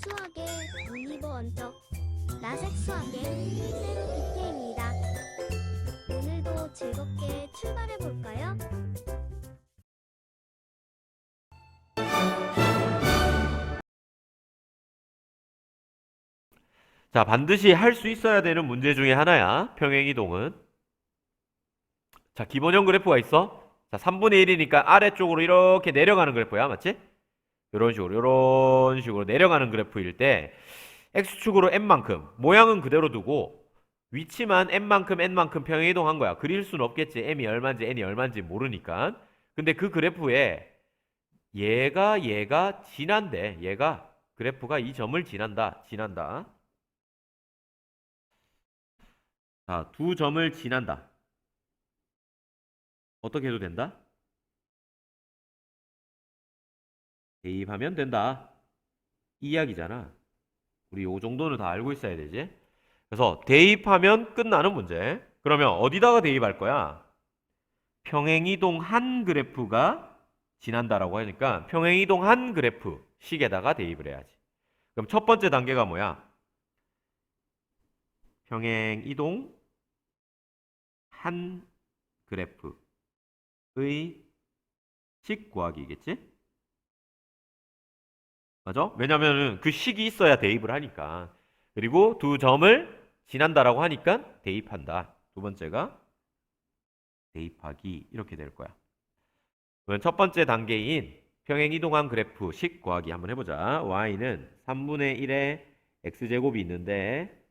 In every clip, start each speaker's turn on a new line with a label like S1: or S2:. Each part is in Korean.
S1: 수학의 올리버 원적 라섹 수학의 쌤 BK입니다. 오늘도 즐겁게 출발해 볼까요?
S2: 자, 반드시 할 수 있어야 되는 문제 중에 하나야. 평행이동은. 자, 기본형 그래프가 있어. 자, 3분의 1이니까 아래쪽으로 이렇게 내려가는 그래프야. 맞지? 이런 식으로 내려가는 그래프일 때 x축으로 n만큼 모양은 그대로 두고 위치만 n만큼 평행이동한 거야. 그릴 수는 없겠지. m이 얼마인지 n이 얼마인지 모르니까. 근데 그 그래프에 얘가 지난대. 얘가 그래프가 이 점을 지난다. 자, 두 점을 지난다. 어떻게 해도 된다? 대입하면 된다. 이 이야기잖아. 우리 요 정도는 다 알고 있어야 되지. 그래서 대입하면 끝나는 문제. 그러면 어디다가 대입할 거야? 평행이동 한 그래프가 지난다라고 하니까 평행이동 한 그래프 식에다가 대입을 해야지. 그럼 첫 번째 단계가 뭐야? 평행이동 한 그래프의 식 구하기겠지? 맞아? 왜냐면은 그 식이 있어야 대입을 하니까. 그리고 두 점을 지난다라고 하니까 대입한다. 두 번째가 대입하기 이렇게 될 거야. 그러면 첫 번째 단계인 평행 이동한 그래프 식 구하기 한번 해보자. y는 3분의 1의 x제곱이 있는데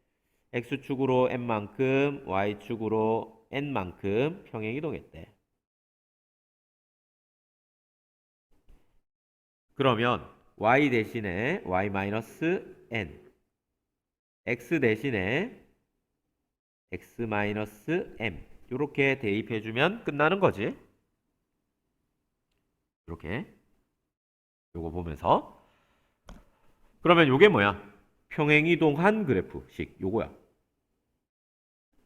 S2: x축으로 n만큼 y축으로 n만큼 평행 이동했대. 그러면 y 대신에 y-n x 대신에 x-m 이렇게 대입해주면 끝나는 거지. 이렇게 요거 보면서 그러면 요게 뭐야? 평행이동한 그래프식 요거야.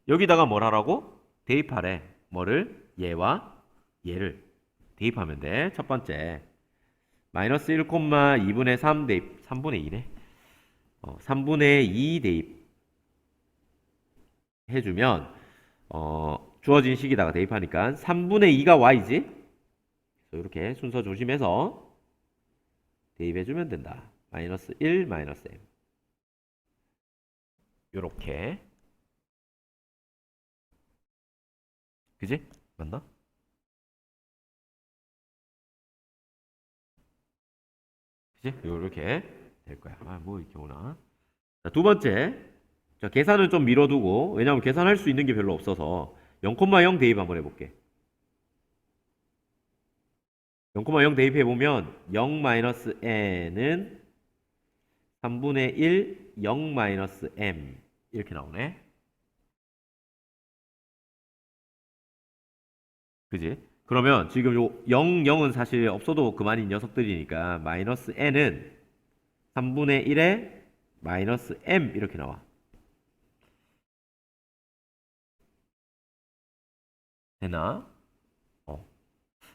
S2: 여기다가 뭘 하라고? 대입하래. 뭐를? 얘와 얘를 대입하면 돼. 첫 번째 마이너스 1,2분의 3 대입 3분의 2네. 3분의 2 대입 해주면 주어진 식에다가 대입하니까 3분의 2가 y지. 그래서 이렇게 순서 조심해서 대입해주면 된다. 마이너스 1 마이너스 m 요렇게 그지? 맞나? 그지? 요렇게 될 거야. 뭐 이렇게 오나? 자, 두 번째. 자, 계산은 좀 미뤄두고 왜냐면 계산할 수 있는 게 별로 없어서 0,0 대입 한번 해볼게. 0,0 대입해보면 0-n은 3분의 1 0-m 이렇게 나오네. 그지? 그러면 지금 요 0, 0은 사실 없어도 그만인 녀석들이니까 마이너스 n은 3분의 1에 마이너스 m 이렇게 나와. 되나?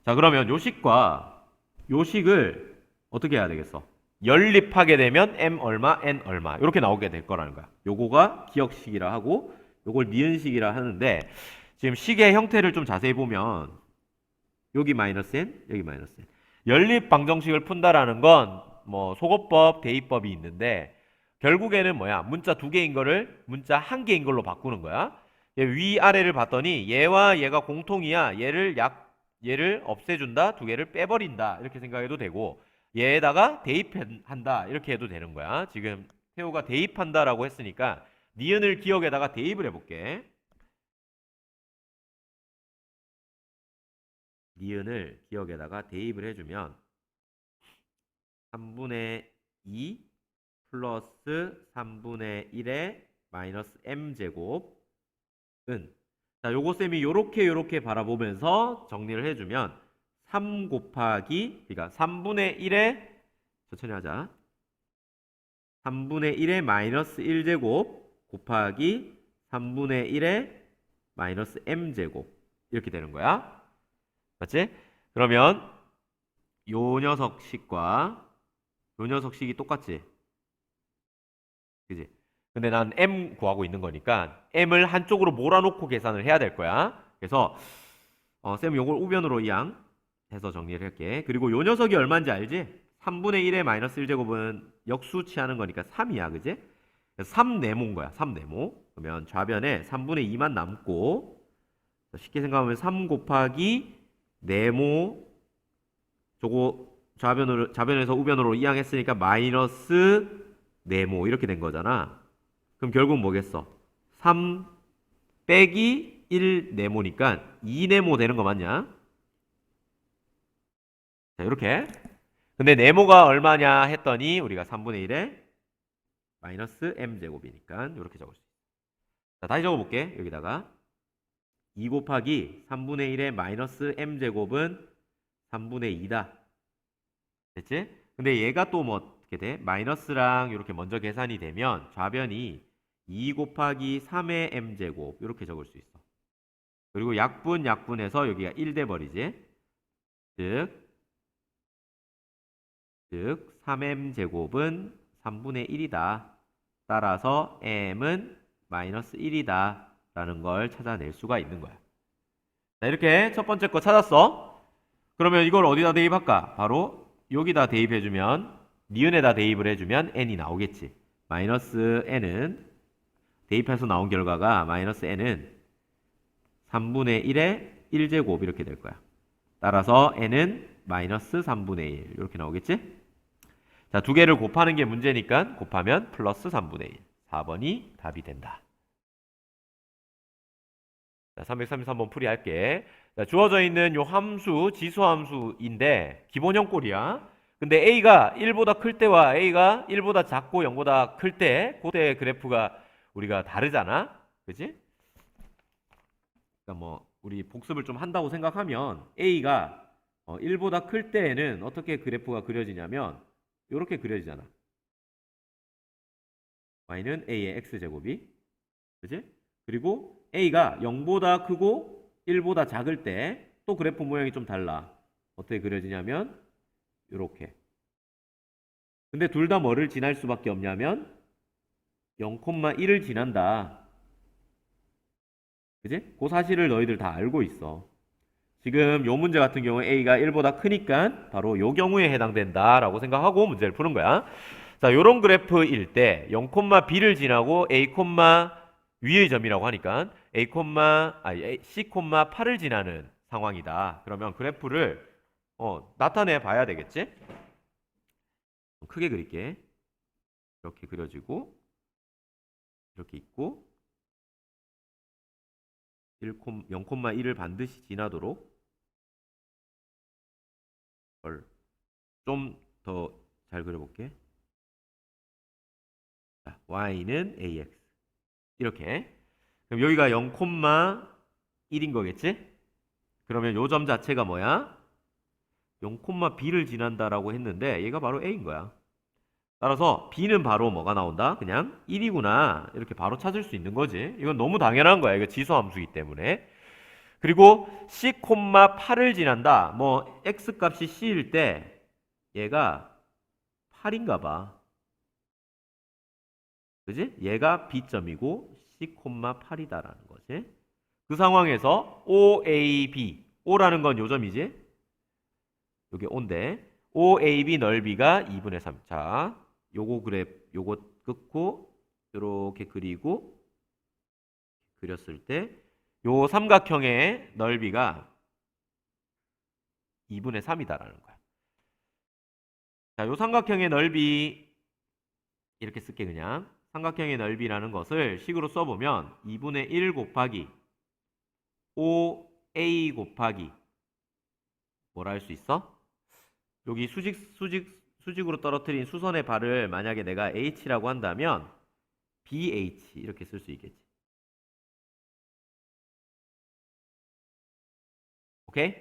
S2: 자, 그러면 요 식을 어떻게 해야 되겠어? 연립하게 되면 m 얼마, n 얼마 이렇게 나오게 될 거라는 거야. 요거가 기억식이라 하고 요걸 니은식이라 하는데 지금 식의 형태를 좀 자세히 보면 여기 마이너스 n, 여기 마이너스 n. 연립 방정식을 푼다라는 건 뭐 소거법, 대입법이 있는데 결국에는 뭐야? 문자 두 개인 거를 문자 한 개인 걸로 바꾸는 거야. 위아래를 봤더니 얘와 얘가 공통이야. 얘를 없애준다. 두 개를 빼버린다. 이렇게 생각해도 되고 얘에다가 대입한다. 이렇게 해도 되는 거야. 지금 태호가 대입한다라고 했으니까 니은을 기억에다가 대입을 해볼게. 니은을 기억에다가 대입을 해주면 3분의 2 플러스 3분의 1의 마이너스 m제곱은 자, 요거 쌤이 요렇게 바라보면서 정리를 해주면 3 곱하기 그러니까 3분의 1의 천천히 하자. 3분의 1의 마이너스 1제곱 곱하기 3분의 1의 마이너스 m제곱 이렇게 되는 거야. 맞지? 그러면 요 녀석식과 요 녀석식이 똑같지? 그지? 근데 난 m 구하고 있는 거니까 m을 한쪽으로 몰아놓고 계산을 해야 될 거야. 그래서 쌤 요걸 우변으로 이양 해서 정리를 할게. 그리고 요 녀석이 얼마인지 알지? 3분의 1의 마이너스 1제곱은 역수 취하는 거니까 3이야. 그지? 3네모인 거야. 3네모. 그러면 좌변에 3분의 2만 남고 쉽게 생각하면 3 곱하기 네모 저거 좌변에서 우변으로 이항했으니까 마이너스 네모 이렇게 된 거잖아. 그럼 결국 뭐겠어? 3 빼기 1 네모니까 2 네모 되는 거 맞냐? 자, 이렇게. 근데 네모가 얼마냐 했더니 우리가 3분의 1에 마이너스 m제곱이니까 이렇게 적을 수 있어. 자, 다시 적어볼게. 여기다가 2 곱하기 3분의 1의 마이너스 m제곱은 3분의 2다. 됐지? 근데 얘가 또 뭐 어떻게 돼? 마이너스랑 이렇게 먼저 계산이 되면 좌변이 2 곱하기 3의 m제곱 이렇게 적을 수 있어. 그리고 약분해서 여기가 1 돼버리지. 즉 3m제곱은 3분의 1이다. 따라서 m은 마이너스 1이다. 라는 걸 찾아낼 수가 있는 거야. 자, 이렇게 첫 번째 거 찾았어. 그러면 이걸 어디다 대입할까? 바로 여기다 대입해주면 니은에다 대입을 해주면 n이 나오겠지. 마이너스 n은 대입해서 나온 결과가 마이너스 n은 3분의 1의 1제곱 이렇게 될 거야. 따라서 n은 마이너스 3분의 1 이렇게 나오겠지? 자, 두 개를 곱하는 게 문제니까 곱하면 플러스 3분의 1. 4번이 답이 된다. 자, 333번 풀이할게. 자, 주어져 있는 요 함수, 지수함수인데 기본형 꼴이야. 근데 a가 1보다 클 때와 a가 1보다 작고 0보다 클 때, 그때 그래프가 우리가 다르잖아. 그지? 그러니까 뭐 우리 복습을 좀 한다고 생각하면 a가 1보다 클 때에는 어떻게 그래프가 그려지냐면 이렇게 그려지잖아. y는 a의 x제곱이. 그지? 그리고 a가 0보다 크고 1보다 작을 때 또 그래프 모양이 좀 달라. 어떻게 그려지냐면 이렇게. 근데 둘 다 뭐를 지날 수밖에 없냐면 0,1을 지난다. 그지? 그 사실을 너희들 다 알고 있어. 지금 요 문제 같은 경우에 a가 1보다 크니까 바로 요 경우에 해당된다라고 생각하고 문제를 푸는 거야. 자, 요런 그래프일 때 0,b를 지나고 a, 위의 점이라고 하니까 c, 8을 지나는 상황이다. 그러면 그래프를 나타내 봐야 되겠지? 크게 그릴게. 이렇게 그려지고 이렇게 있고 0,1을 반드시 지나도록 좀 더 잘 그려볼게. 자, y는 ax 이렇게. 그럼 여기가 0,1인 거겠지? 그러면 요 점 자체가 뭐야? 0,b를 지난다라고 했는데 얘가 바로 a인 거야. 따라서 b는 바로 뭐가 나온다? 그냥 1이구나. 이렇게 바로 찾을 수 있는 거지. 이건 너무 당연한 거야. 이거 지수함수이기 때문에. 그리고 c, 8을 지난다. 뭐 x 값이 c일 때 얘가 8인가 봐. 그지? 얘가 b점이고 c, 8이다라는 거지. 그 상황에서 OAB, O라는 건 요점이지? 여기 O인데 OAB 넓이가 2분의 3. 자, 요거 끊고 이렇게 그리고 그렸을 때 요 삼각형의 넓이가 2분의 3이다라는 거야. 자, 요 삼각형의 넓이 이렇게 쓸게 그냥. 삼각형의 넓이라는 것을 식으로 써보면 2분의 1 곱하기 OA 곱하기 뭐라 할 수 있어? 여기 수직으로 떨어뜨린 수선의 발을 만약에 내가 H라고 한다면 BH 이렇게 쓸 수 있겠지. 오케이?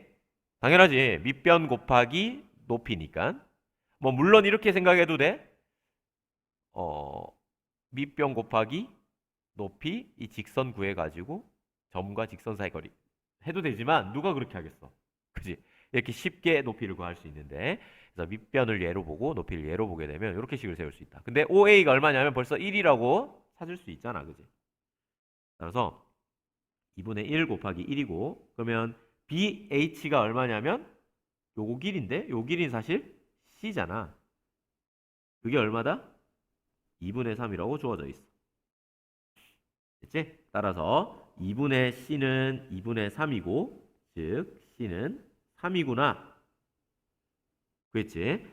S2: 당연하지. 밑변 곱하기 높이니까. 뭐 물론 이렇게 생각해도 돼. 밑변 곱하기 높이 이 직선 구해가지고 점과 직선 사이 거리 해도 되지만 누가 그렇게 하겠어? 그지? 이렇게 쉽게 높이를 구할 수 있는데 그래서 밑변을 예로 보고 높이를 예로 보게 되면 이렇게 식을 세울 수 있다. 근데 OA가 얼마냐면 벌써 1이라고 찾을 수 있잖아. 그지? 따라서 2분의 1 곱하기 1이고 그러면 BH가 얼마냐면 요거 길인데 요 길이는 사실 C잖아. 그게 얼마다? 2분의 3이라고 주어져 있어. 됐지? 따라서 2분의 C는 2분의 3이고 즉 C는 3이구나. 그랬지?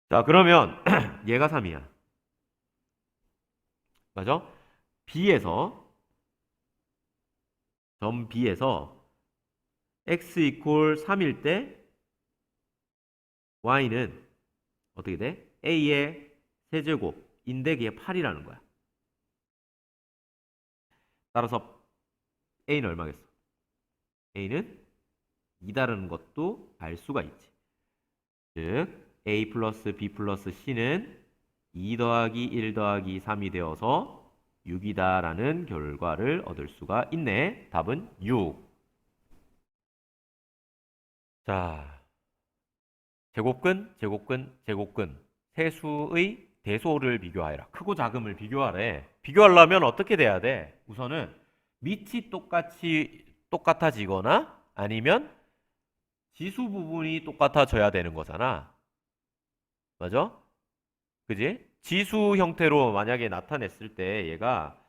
S2: 자 그러면 얘가 3이야. 맞아? B에서 점 B에서 x 이퀄 3일 때 y는 어떻게 돼? a의 세제곱인데 그게 8이라는 거야. 따라서 a는 얼마겠어? a는 2다라는 것도 알 수가 있지. 즉 a 플러스 b 플러스 c는 2 더하기 1 더하기 3이 되어서 6이다라는 결과를 얻을 수가 있네. 답은 6. 자, 제곱근, 제곱근, 제곱근 세수의 대소를 비교하여라. 크고 작음을 비교하래. 비교하려면 어떻게 돼야 돼? 우선은 밑이 똑같아지거나 아니면 지수 부분이 똑같아져야 되는 거잖아. 맞아? 그지? 지수 형태로 만약에 나타냈을 때 얘가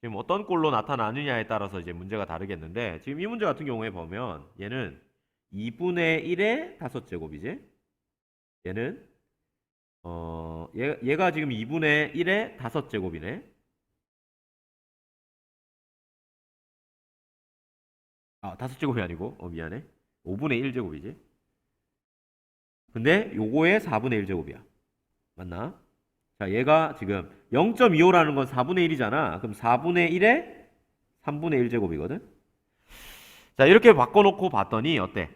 S2: 지금 어떤 꼴로 나타나느냐에 따라서 이제 문제가 다르겠는데 지금 이 문제 같은 경우에 보면 얘는 2분의 1의 5제곱이지? 얘는 얘가 지금 2분의 1의 5제곱이네. 아, 5제곱이 아니고 미안해. 5분의 1제곱이지. 근데 요거의 4분의 1제곱이야. 맞나? 자, 얘가 지금 0.25라는 건 4분의 1이잖아. 그럼 4분의 1에 3분의 1제곱이거든. 자, 이렇게 바꿔놓고 봤더니 어때?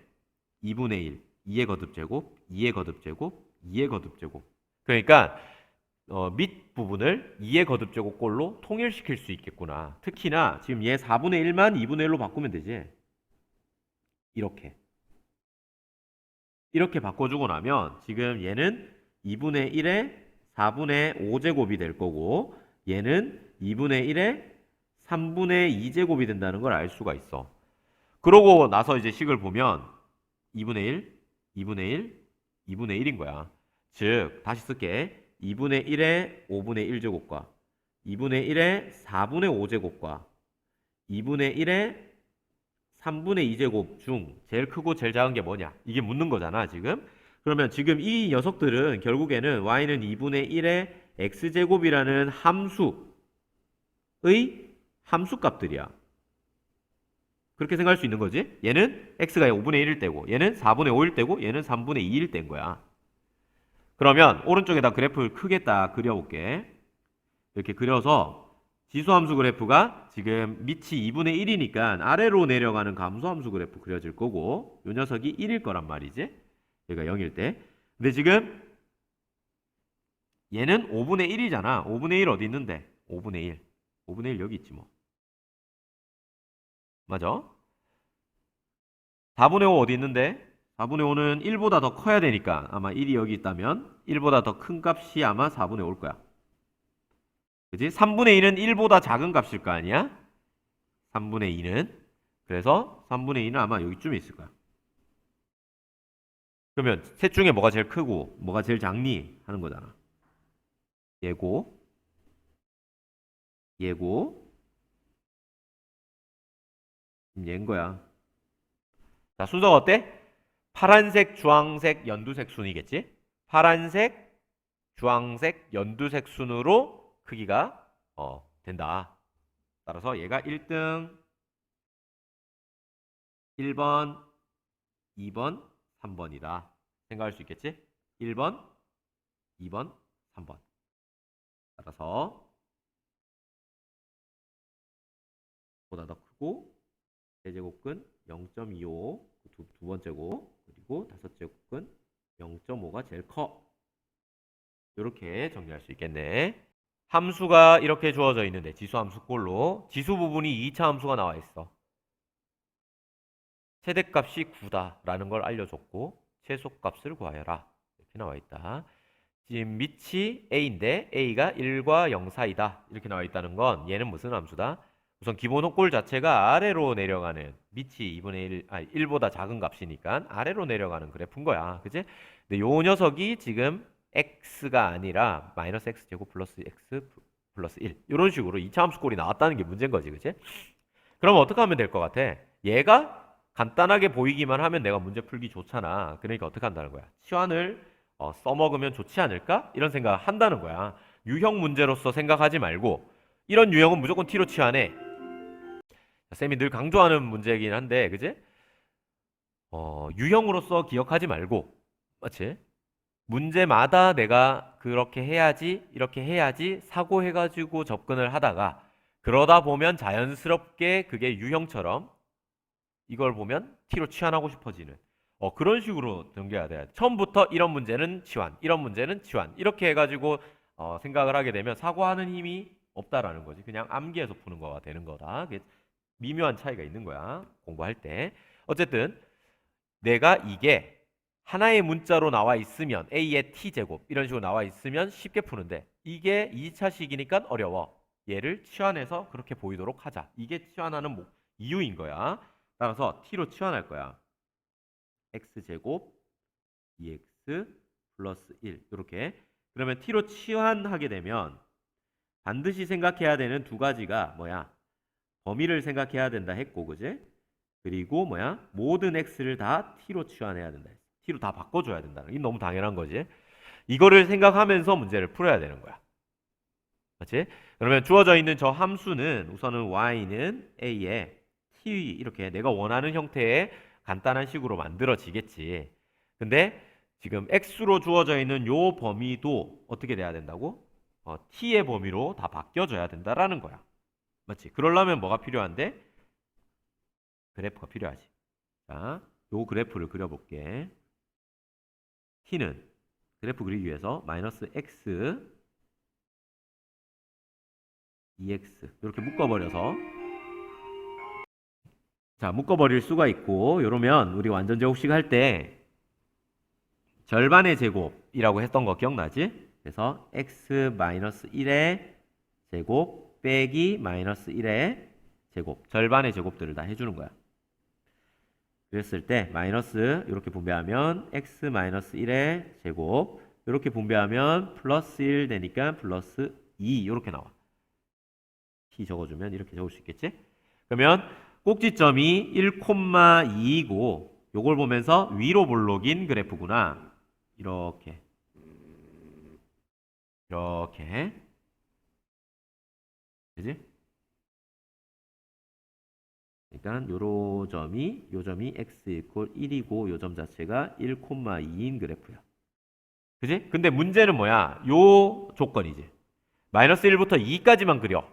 S2: 2분의 1, 2의 거듭제곱, 2의 거듭제곱, 2의 거듭제곱. 그러니까 밑 부분을 2의 거듭제곱 꼴로 통일시킬 수 있겠구나. 특히나 지금 얘 4분의 1만 2분의 1로 바꾸면 되지. 이렇게 바꿔주고 나면 지금 얘는 2분의 1에 4분의 5제곱이 될 거고 얘는 2분의 1에 3분의 2제곱이 된다는 걸 알 수가 있어. 그러고 나서 이제 식을 보면 2분의 1, 2분의 1, 2분의 1인 거야. 즉 다시 쓸게. 2분의 1에 5분의 1제곱과 2분의 1에 4분의 5제곱과 2분의 1에 3분의 2제곱 중 제일 크고 제일 작은 게 뭐냐? 이게 묻는 거잖아 지금. 그러면 지금 이 녀석들은 결국에는 y는 2분의 1의 x제곱이라는 함수의 함수값들이야. 그렇게 생각할 수 있는 거지. 얘는 x가 5분의 1일 때고 얘는 4분의 5일 때고 얘는 3분의 2일 때인 거야. 그러면 오른쪽에다 그래프를 크게 딱 그려볼게. 이렇게 그려서 지수함수 그래프가 지금 밑이 2분의 1이니까 아래로 내려가는 감소함수 그래프 그려질 거고 이 녀석이 1일 거란 말이지. 얘가 0일 때. 근데 지금 얘는 5분의 1이잖아. 5분의 1 어디 있는데? 5분의 1. 5분의 1 여기 있지 뭐. 맞아? 4분의 5 어디 있는데? 4분의 5는 1보다 더 커야 되니까 아마 1이 여기 있다면 1보다 더 큰 값이 아마 4분의 5일 거야. 그지? 3분의 2는 1보다 작은 값일 거 아니야? 3분의 2는. 그래서 3분의 2는 아마 여기쯤에 있을 거야. 그러면 셋 중에 뭐가 제일 크고 뭐가 제일 작니? 하는 거잖아. 얘고 얘인 거야. 자, 순서가 어때? 파란색, 주황색, 연두색 순이겠지? 파란색, 주황색, 연두색 순으로 크기가 된다. 따라서 얘가 1등, 1번, 2번, 3번이다. 생각할 수 있겠지? 1번, 2번, 3번. 따라서 보다 더 크고 세제곱근 0.25 두 번째고 그리고 다섯제곱근 0.5가 제일 커. 이렇게 정리할 수 있겠네. 함수가 이렇게 주어져 있는데 지수함수꼴로 지수 부분이 2차 함수가 나와 있어. 최대값이 9다라는 걸 알려줬고 최소값을 구하여라. 이렇게 나와 있다. 지금 밑이 a인데 a가 1과 0 사이다. 이렇게 나와 있다는 건 얘는 무슨 함수다? 우선 기본 홀 자체가 아래로 내려가는 밑이 2분의 1, 1보다 작은 값이니까 아래로 내려가는 그래프인 거야. 그지? 근데 요 녀석이 지금 x가 아니라 마이너스 x제곱 플러스 x 플러스 1 이런 식으로 2차 함수 꼴이 나왔다는 게 문제인 거지. 그지? 그럼 어떻게 하면 될 것 같아? 얘가 간단하게 보이기만 하면 내가 문제 풀기 좋잖아. 그러니까 어떻게 한다는 거야? 치환을 써먹으면 좋지 않을까? 이런 생각을 한다는 거야. 유형 문제로서 생각하지 말고 이런 유형은 무조건 t로 치환해. 쌤이 늘 강조하는 문제이긴 한데 그지? 유형으로서 기억하지 말고 맞지? 문제마다 내가 그렇게 해야지 이렇게 해야지 사고해가지고 접근을 하다가 그러다 보면 자연스럽게 그게 유형처럼 이걸 보면 t로 치환하고 싶어지는 그런 식으로 전개가 돼야 돼. 처음부터 이런 문제는 치환, 이런 문제는 치환 이렇게 해가지고 생각을 하게 되면 사고하는 힘이 없다라는 거지. 그냥 암기해서 푸는 거가 되는 거다. 미묘한 차이가 있는 거야. 공부할 때. 어쨌든 내가 이게 하나의 문자로 나와 있으면 a의 t제곱 이런 식으로 나와 있으면 쉽게 푸는데 이게 2차식이니까 어려워. 얘를 치환해서 그렇게 보이도록 하자. 이게 치환하는 이유인 거야. 따라서 t로 치환할 거야. x제곱 2x 플러스 1 이렇게. 그러면 t로 치환하게 되면 반드시 생각해야 되는 두 가지가 뭐야? 범위를 생각해야 된다 했고 그지? 그리고 뭐야? 모든 x를 다 t로 치환해야 된다. t로 다 바꿔줘야 된다. 이게 너무 당연한 거지. 이거를 생각하면서 문제를 풀어야 되는 거야. 맞지? 그러면 주어져 있는 저 함수는 우선은 y는 a에 t 이렇게 내가 원하는 형태의 간단한 식으로 만들어지겠지. 근데 지금 x로 주어져 있는 요 범위도 어떻게 돼야 된다고? t의 범위로 다 바뀌어져야 된다라는 거야. 맞지? 그러려면 뭐가 필요한데? 그래프가 필요하지. 자, 요 그래프를 그려볼게. t는 그래프 그리기 위해서 마이너스 x 2x 이렇게 묶어버려서 자 묶어버릴 수가 있고 이러면 우리 완전 제곱식 할 때 절반의 제곱이라고 했던 거 기억나지? 그래서 x 마이너스 1의 제곱 빼기 마이너스 1의 제곱 절반의 제곱들을 다 해주는 거야. 그랬을 때 마이너스 이렇게 분배하면 x 마이너스 1의 제곱 이렇게 분배하면 플러스 1 되니까 플러스 2 이렇게 나와. t 적어주면 이렇게 적을 수 있겠지? 그러면 꼭지점이 1,2이고 요걸 보면서 위로 볼록인 그래프구나. 이렇게 그지? 그러니까 요 점이 x 이퀄 1이고 요 점 자체가 1,2인 그래프야. 그지? 근데 문제는 뭐야? 요 조건이지. 마이너스 1부터 2까지만 그려.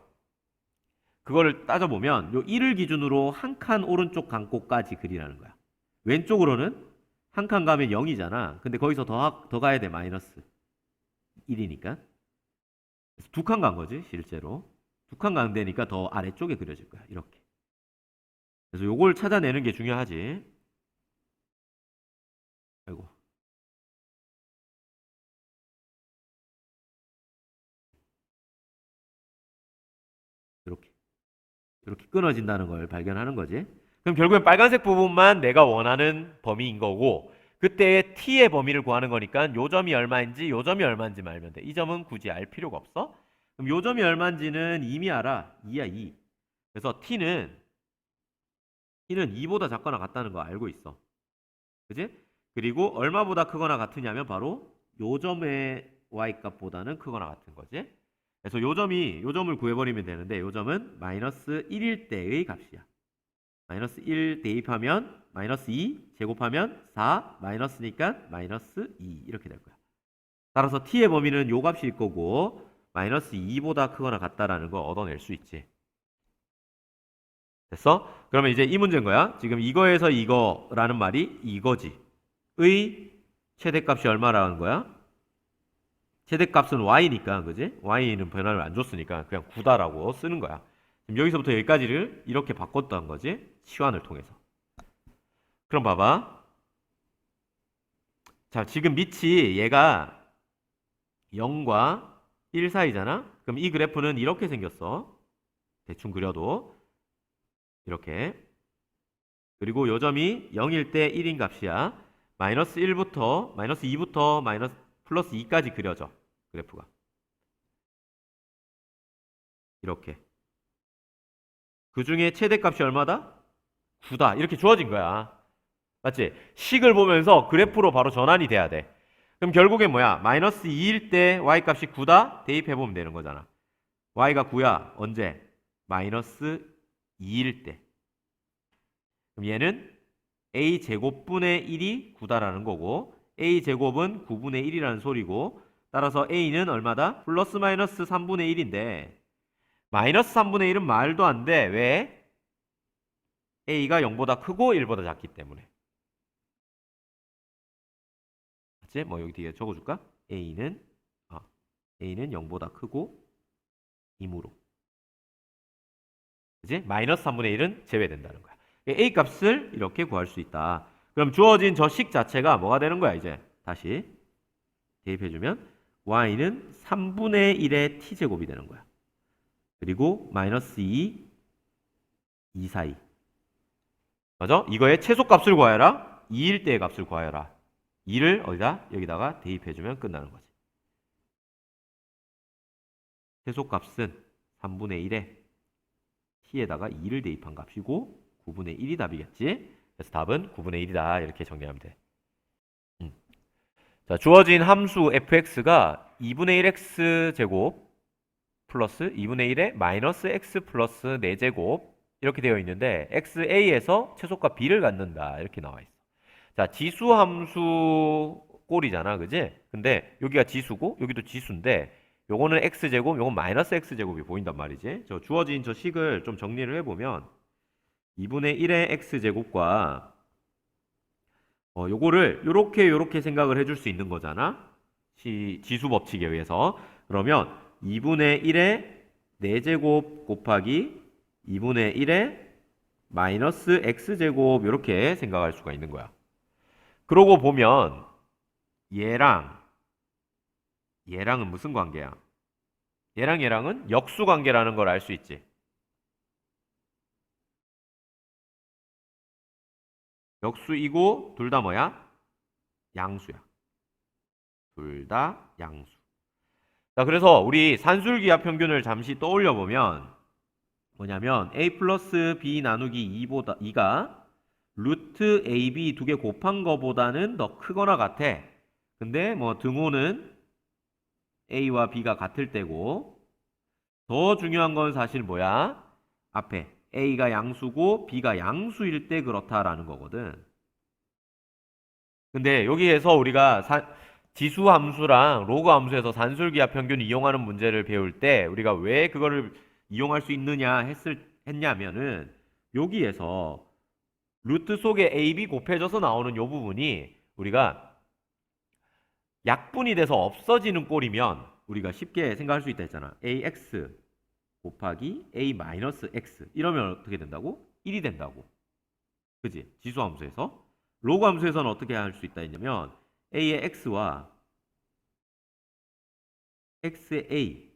S2: 그거를 따져보면 요 1을 기준으로 한 칸 오른쪽 강꼬까지 그리라는 거야. 왼쪽으로는 한 칸 가면 0이잖아. 근데 거기서 더 가야 돼. 마이너스 1이니까. 그래서 두 칸 간 거지 실제로. 두 칸 간 데니까 더 아래쪽에 그려질 거야. 이렇게. 그래서 요걸 찾아내는 게 중요하지. 아이고. 이렇게 끊어진다는 걸 발견하는 거지. 그럼 결국엔 빨간색 부분만 내가 원하는 범위인 거고 그때의 t의 범위를 구하는 거니까 요 점이 얼마인지 요 점이 얼마인지 알면 돼. 이 점은 굳이 알 필요가 없어. 그럼 요 점이 얼마인지는 이미 알아. 2야 2. 그래서 t는 2보다 작거나 같다는 거 알고 있어. 그지? 그리고 얼마보다 크거나 같으냐면 바로 요 점의 y값보다는 크거나 같은 거지. 그래서 요 점을 구해버리면 되는데 요 점은 마이너스 1일 때의 값이야. 마이너스 1 대입하면 마이너스 2 제곱하면 4 마이너스니까 마이너스 2 이렇게 될 거야. 따라서 t의 범위는 요 값일 거고 마이너스 2보다 크거나 같다라는 거 얻어낼 수 있지. 됐어? 그러면 이제 이 문제인 거야. 지금 이거에서 이거라는 말이 이거지. 의 최대값이 얼마라는 거야? 최대값은 y니까 그지? y는 변화를 안 줬으니까 그냥 9다라고 쓰는 거야. 지금 여기서부터 여기까지를 이렇게 바꿨던 거지. 치환을 통해서. 그럼 봐봐. 자, 지금 밑이 얘가 0과 1 사이잖아? 그럼 이 그래프는 이렇게 생겼어. 대충 그려도. 이렇게. 그리고 요 점이 0일 때 1인 값이야. 마이너스 1부터, 마이너스 2부터 마이너스 플러스 2까지 그려져. 그래프가. 이렇게. 그 중에 최대값이 얼마다? 9다. 이렇게 주어진 거야. 맞지? 식을 보면서 그래프로 바로 전환이 돼야 돼. 그럼 결국엔 뭐야? 마이너스 2일 때 y값이 9다? 대입해보면 되는 거잖아. y가 9야. 언제? 마이너스 2일 때. 그럼 얘는 a제곱분의 1이 9다라는 거고 a제곱은 9분의 1이라는 소리고 따라서 a는 얼마다? 플러스 마이너스 3분의 1인데 마이너스 3분의 1은 말도 안 돼. 왜? a가 0보다 크고 1보다 작기 때문에. 맞지? 뭐 여기 뒤에 적어줄까? a는 0보다 크고 이므로. 그지? 마이너스 3분의 1은 제외된다는 거야. a 값을 이렇게 구할 수 있다. 그럼 주어진 저 식 자체가 뭐가 되는 거야 이제? 다시 대입해주면 y는 3분의 1의 t제곱이 되는 거야. 그리고 마이너스 2 사이. 맞아? 이거의 최소값을 구하여라. 2일 때의 값을 구하여라. 2를 어디다? 여기다가 대입해주면 끝나는 거지. 최소값은 3분의 1에 t에다가 2를 대입한 값이고 9분의 1이 답이겠지. 그래서 답은 9분의 1이다. 이렇게 정리하면 돼. 자, 주어진 함수 fx가 2분의 1x 제곱 플러스 2분의 1에 마이너스 x 플러스 4제곱 이렇게 되어 있는데 xa에서 최소값 b를 갖는다. 이렇게 나와 있어. 자, 지수 함수 꼴이잖아. 그지? 근데 여기가 지수고 여기도 지수인데 요거는 x제곱, 요건 마이너스 x제곱이 보인단 말이지. 저 주어진 저 식을 좀 정리를 해보면 2분의 1의 x제곱과 요거를 요렇게 생각을 해줄 수 있는 거잖아. 지수 법칙에 의해서. 그러면 2분의 1의 4제곱 곱하기 2분의 1의 마이너스 x제곱 이렇게 생각할 수가 있는 거야. 그러고 보면 얘랑은 무슨 관계야? 얘랑은 역수 관계라는 걸 알 수 있지. 역수이고 둘 다 뭐야? 양수야. 둘 다 양수. 자, 그래서 우리 산술기하 평균을 잠시 떠올려 보면 뭐냐면 a 플러스 b 나누기 2가 루트 ab 두 개 곱한 거보다는 더 크거나 같아. 근데 뭐 등호는 a와 b가 같을 때고 더 중요한 건 사실 뭐야? 앞에 a가 양수고 b가 양수일 때 그렇다라는 거거든. 근데 여기에서 우리가 지수 함수랑 로그 함수에서 산술기하 평균 이용하는 문제를 배울 때 우리가 왜 그거를 이용할 수 있느냐 했냐면은 여기에서 루트 속에 AB 곱해져서 나오는 요 부분이 우리가 약분이 돼서 없어지는 꼴이면 우리가 쉽게 생각할 수 있다 했잖아. AX 곱하기 A 마이너스 X 이러면 어떻게 된다고? 1이 된다고. 그지? 지수 함수에서. 로그 함수에서는 어떻게 할 수 있다 했냐면 A의 X와 X의 A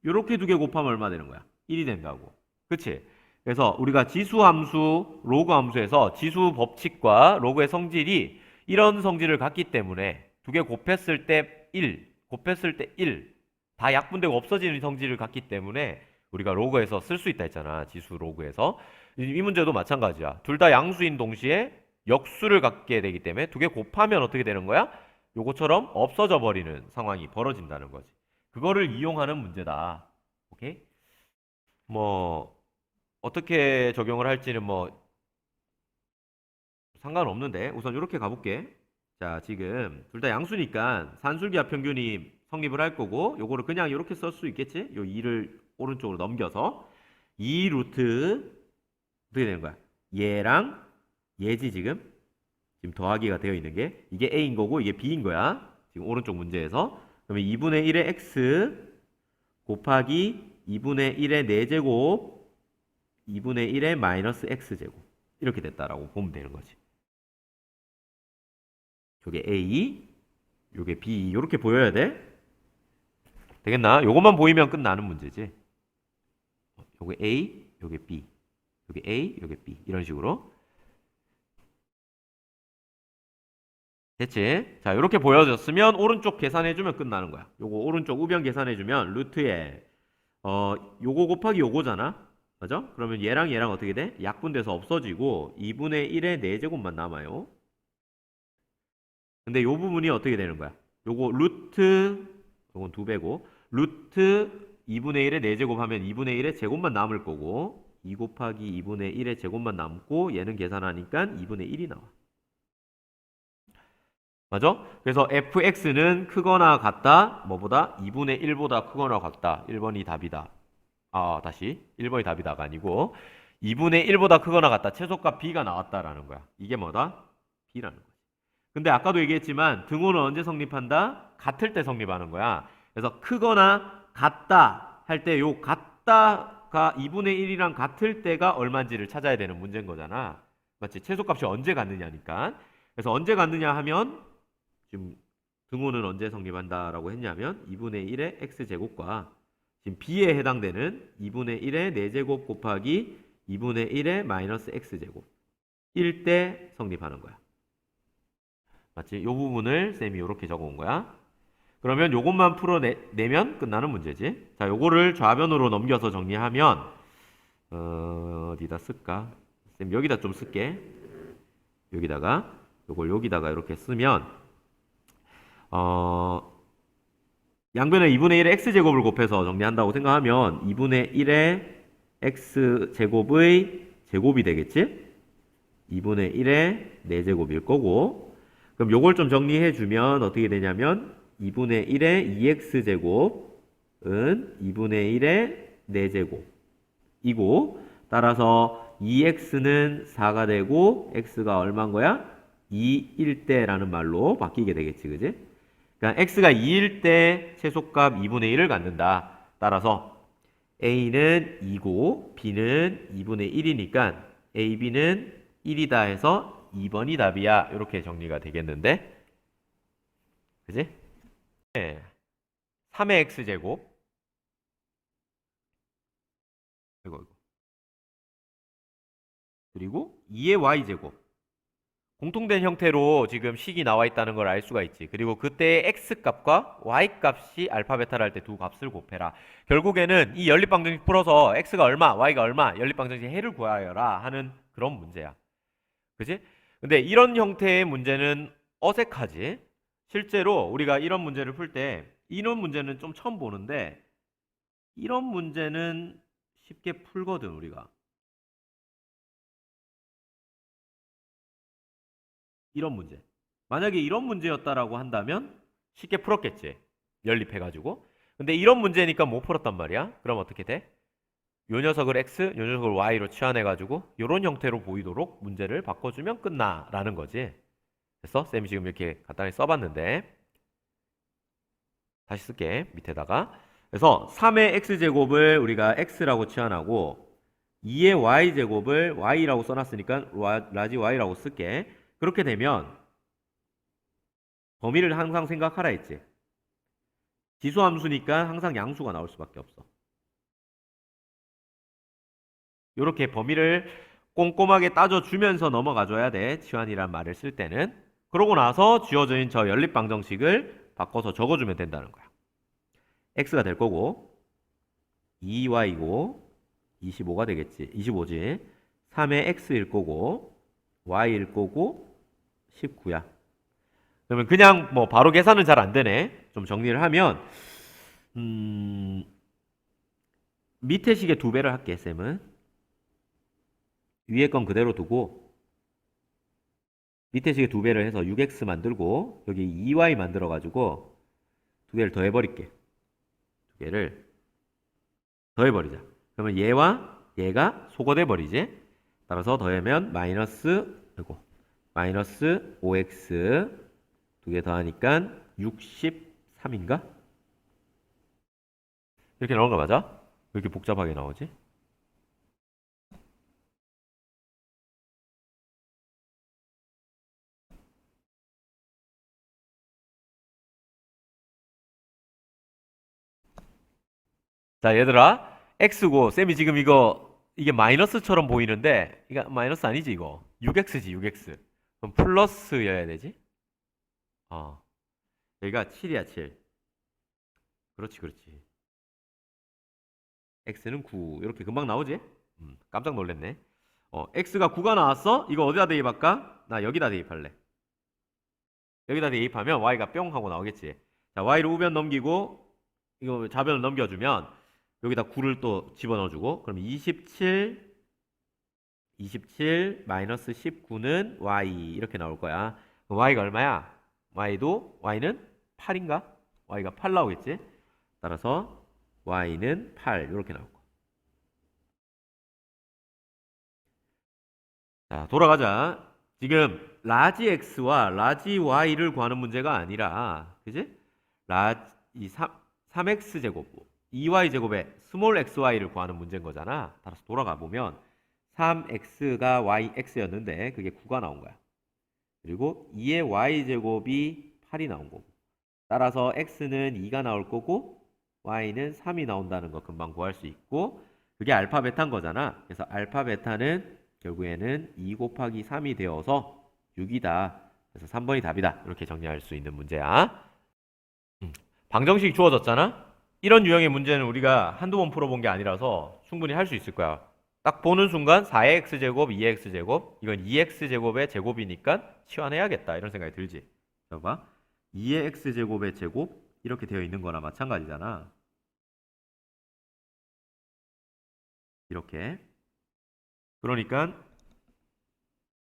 S2: 요렇게 두 개 곱하면 얼마 되는 거야? 1이 된다고. 그치? 그래서 우리가 지수 함수, 로그 함수에서 지수 법칙과 로그의 성질이 이런 성질을 갖기 때문에 두 개 곱했을 때 1, 곱했을 때 1, 다 약분되고 없어지는 성질을 갖기 때문에 우리가 로그에서 쓸 수 있다 했잖아. 지수 로그에서. 이 문제도 마찬가지야. 둘 다 양수인 동시에 역수를 갖게 되기 때문에 두 개 곱하면 어떻게 되는 거야? 요거처럼 없어져 버리는 상황이 벌어진다는 거지. 그거를 이용하는 문제다. 오케이? 뭐 어떻게 적용을 할지는 뭐 상관없는데 우선 이렇게 가볼게. 자, 지금 둘 다 양수니까 산술기하 평균이 성립을 할 거고 요거를 그냥 이렇게 쓸 수 있겠지? 요 2를 오른쪽으로 넘겨서 2 루트 어떻게 되는 거야? 얘랑 얘지 지금 더하기가 되어 있는 게 이게 A인 거고 이게 B인 거야. 지금 오른쪽 문제에서. 그러면 2분의 1의 X 곱하기 2분의 1의 4제곱 2분의 1의 마이너스 X제곱 이렇게 됐다라고 보면 되는 거지. 저게 A 요게 B 요렇게 보여야 돼? 되겠나? 요것만 보이면 끝나는 문제지. 요게 A, 요게 B. 요게 A, 요게 B. 이런 식으로. 됐지? 자, 요렇게 보여졌으면 오른쪽 계산해주면 끝나는 거야. 요거 오른쪽 우변 계산해주면 루트에 요거 곱하기 요거잖아. 맞아? 그러면 얘랑 어떻게 돼? 약분돼서 없어지고 2분의 1의 4제곱만 남아요. 근데 요 부분이 어떻게 되는 거야? 요거 루트, 요건 2배고 루트 2분의 1의 4제곱 하면 2분의 1의 제곱만 남을 거고 2 곱하기 2분의 1의 제곱만 남고 얘는 계산하니까 2분의 1이 나와. 맞아? 그래서 fx는 크거나 같다. 뭐보다? 2분의 1보다 크거나 같다. 1번이 답이다. 다시 1번이 답이다가 아니고 2분의 1보다 크거나 같다. 최소값 b가 나왔다라는 거야. 이게 뭐다? b라는 거지. 근데 아까도 얘기했지만 등호는 언제 성립한다? 같을 때 성립하는 거야. 그래서 크거나 같다 할 때 요 같다가 2분의 1이랑 같을 때가 얼마인지를 찾아야 되는 문제인 거잖아. 맞지? 최소값이 언제 같느냐니까. 그래서 언제 같느냐 하면 지금 등호는 언제 성립한다라고 했냐면 2분의 1의 x제곱과 지금 b에 해당되는 2분의 1의 4제곱 곱하기 2분의 1의 마이너스 x제곱 1 때 성립하는 거야. 맞지? 요 부분을 쌤이 이렇게 적어온 거야. 그러면 요것만 풀어내면 끝나는 문제지. 자, 요거를 좌변으로 넘겨서 정리하면 어디다 쓸까? 쌤 여기다 좀 쓸게. 여기다가 요걸 여기다가 이렇게 쓰면 양변에 2분의 1의 x제곱을 곱해서 정리한다고 생각하면 2분의 1의 x제곱의 제곱이 되겠지? 2분의 1의 4제곱일 거고 그럼 요걸 좀 정리해 주면 어떻게 되냐면 2분의 1의 2x제곱은 2분의 1의 4제곱이고 따라서 2x는 4가 되고 x가 얼마인 거야? 2일 때라는 말로 바뀌게 되겠지, 그지? 그러니까 x가 2일 때 최소값 2분의 1을 갖는다. 따라서 a는 2고 b는 2분의 1이니까 a, b는 1이다 해서 2번이 답이야. 이렇게 정리가 되겠는데, 그지? 네. 3의 x제곱 이거 그리고 2의 y제곱 공통된 형태로 지금 식이 나와 있다는 걸 알 수가 있지. 그리고 그때의 x값과 y값이 알파 베타를 할 때 두 값을 곱해라. 결국에는 이 연립방정식 풀어서 x가 얼마, y가 얼마, 연립방정식 해를 구하여라 하는 그런 문제야. 그지? 근데 이런 형태의 문제는 어색하지? 실제로 우리가 이런 문제를 풀 때 이런 문제는 좀 처음 보는데 이런 문제는 쉽게 풀거든, 우리가. 이런 문제. 만약에 이런 문제였다라고 한다면 쉽게 풀었겠지. 연립해가지고. 근데 이런 문제니까 못 풀었단 말이야. 그럼 어떻게 돼? 요 녀석을 x, 요 녀석을 y로 치환해가지고 이런 형태로 보이도록 문제를 바꿔주면 끝나라는 거지. 그래서 쌤이 지금 이렇게 간단히 써봤는데 다시 쓸게. 밑에다가. 그래서 3의 x제곱을 우리가 x라고 치환하고 2의 y제곱을 y라고 써놨으니까 라지 y라고 쓸게. 그렇게 되면 범위를 항상 생각하라 했지. 지수함수니까 항상 양수가 나올 수밖에 없어. 이렇게 범위를 꼼꼼하게 따져주면서 넘어가줘야 돼. 치환이란 말을 쓸 때는. 그러고 나서 쥐어진 저 연립방정식을 바꿔서 적어주면 된다는 거야. x가 될 거고 2y이고 25가 되겠지. 25지. 3의 x일 거고 y일 거고 19야. 그러면 그냥 뭐 바로 계산은 잘 안 되네. 좀 정리를 하면 밑에 식의 2배를 할게, 쌤은. 위에 건 그대로 두고 밑에 식의 2배를 해서 6x 만들고 여기 2y 만들어 가지고 2개를 더해버릴게. 2개를 더해버리자. 그러면 얘와 얘가 소거돼 버리지. 따라서 더하면 마이너스 5x 2개 더하니까 63인가? 이렇게 나오는 거 맞아? 왜 이렇게 복잡하게 나오지? 자, 얘들아, x고 쌤이 지금 이게 마이너스처럼 보이는데 이거 마이너스 아니지 이거. 6x지 6x. 그럼 플러스여야 되지? 여기가 7이야 7. 그렇지 그렇지. x는 9 이렇게 금방 나오지? 깜짝 놀랐네. x가 9가 나왔어? 이거 어디다 대입할까? 나 여기다 대입할래. 여기다 대입하면 y가 뿅 하고 나오겠지. 자, y를 우변 넘기고 이거 좌변을 넘겨주면 여기다 9를 또 집어넣어주고 그럼 27 마이너스 19는 y 이렇게 나올 거야. 그럼 y가 얼마야? y는 8인가? y가 8 나오겠지? 따라서 y는 8 이렇게 나올 거야. 자, 돌아가자. 지금 라지 x와 라지 y를 구하는 문제가 아니라, 그지? 이 3x 제곱, 2y 제곱에 스몰 xy를 구하는 문제인 거잖아. 따라서 돌아가 보면 3x가 yx였는데 그게 9가 나온 거야. 그리고 2의 y 제곱이 8이 나온 거고. 따라서 x는 2가 나올 거고 y는 3이 나온다는 거 금방 구할 수 있고, 그게 알파 베타인 거잖아. 그래서 알파 베타는 결국에는 2 곱하기 3이 되어서 6이다. 그래서 3번이 답이다. 이렇게 정리할 수 있는 문제야. 방정식이 주어졌잖아? 이런 유형의 문제는 우리가 한두 번 풀어본 게 아니라서 충분히 할 수 있을 거야. 딱 보는 순간 4의 x제곱, 2의 x제곱, 이건 2x제곱의 제곱이니까 치환해야겠다. 이런 생각이 들지. 봐봐. 2의 x제곱의 제곱 이렇게 되어 있는 거나 마찬가지잖아. 이렇게. 그러니까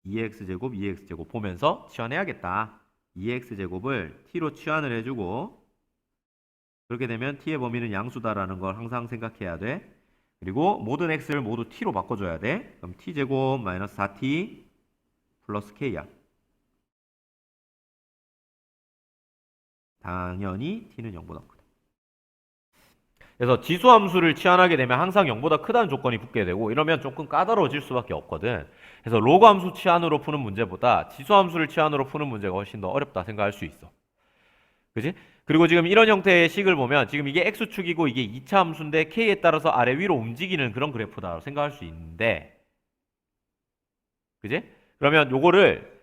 S2: 2x제곱, 2x제곱 보면서 치환해야겠다. 2x제곱을 t로 치환을 해주고, 그렇게 되면 t의 범위는 양수다라는 걸 항상 생각해야 돼. 그리고 모든 x를 모두 t로 바꿔줘야 돼. 그럼 t제곱 마이너스 4t 플러스 k야. 당연히 t는 0보다 크다. 그래서 지수함수를 치환하게 되면 항상 0보다 크다는 조건이 붙게 되고, 이러면 조금 까다로워질 수밖에 없거든. 그래서 로그 함수 치환으로 푸는 문제보다 지수함수를 치환으로 푸는 문제가 훨씬 더 어렵다 생각할 수 있어. 그지? 그리고 지금 이런 형태의 식을 보면 지금 이게 x축이고 이게 2차 함수인데 k에 따라서 아래 위로 움직이는 그런 그래프다라고 생각할 수 있는데, 그지? 그러면 요거를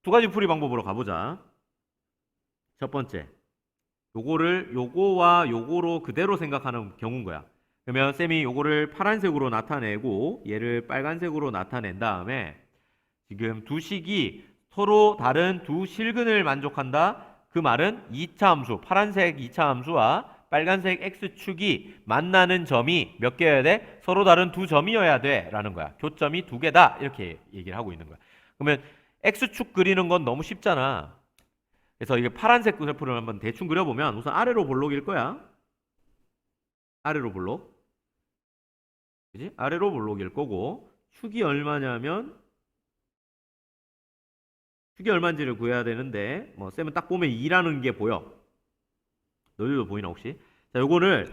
S2: 두 가지 풀이 방법으로 가보자. 첫 번째, 요거와 요거로 그대로 생각하는 경우인 거야. 그러면 쌤이 요거를 파란색으로 나타내고 얘를 빨간색으로 나타낸 다음에 지금 두 식이 서로 다른 두 실근을 만족한다. 그 말은 2차 함수, 파란색 2차 함수와 빨간색 x축이 만나는 점이 몇 개여야 돼? 서로 다른 두 점이어야 돼 라는 거야. 교점이 두 개다 이렇게 얘기를 하고 있는 거야. 그러면 x축 그리는 건 너무 쉽잖아. 그래서 이게 파란색 그래프를 한번 대충 그려보면 우선 아래로 볼록일 거야. 아래로 볼록. 그지? 아래로 볼록일 거고, 축이 얼마냐면 축이 얼마인지를 구해야 되는데, 뭐 쌤은 딱 보면 2라는 게 보여. 너희도 보이나 혹시? 자, 요거를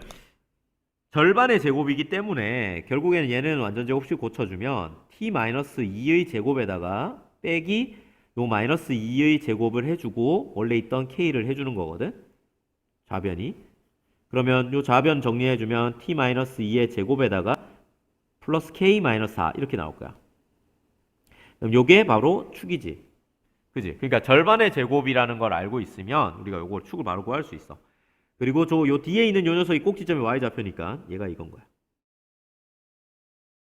S2: 절반의 제곱이기 때문에 결국에는 얘는 완전 제곱식 고쳐주면 t-2의 제곱에다가 빼기 요 마이너스 2의 제곱을 해주고 원래 있던 k를 해주는 거거든. 좌변이. 그러면 요 좌변 정리해주면 t-2의 제곱에다가 플러스 k-4 이렇게 나올 거야. 그럼 요게 바로 축이지. 그지? 그러니까 절반의 제곱이라는 걸 알고 있으면 우리가 요걸 축을 바로 구할 수 있어. 그리고 요 뒤에 있는 요 녀석이 꼭지점이 y좌표니까 얘가 이건 거야.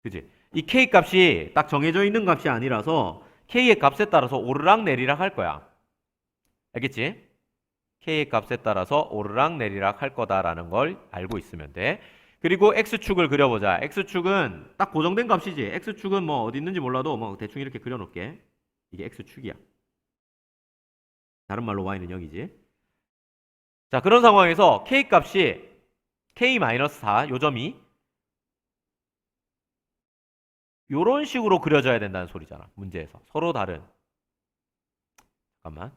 S2: 그지? 이 k 값이 딱 정해져 있는 값이 아니라서 k의 값에 따라서 오르락 내리락 할 거야. 알겠지? k의 값에 따라서 오르락 내리락 할 거다라는 걸 알고 있으면 돼. 그리고 x축을 그려보자. x축은 딱 고정된 값이지. x축은 뭐 어디 있는지 몰라도 뭐 대충 이렇게 그려놓을게. 이게 x축이야. 다른 말로 y는 0이지. 자, 그런 상황에서 k 값이 k-4 요 점이 요런 식으로 그려져야 된다는 소리잖아. 문제에서. 서로 다른. 잠깐만.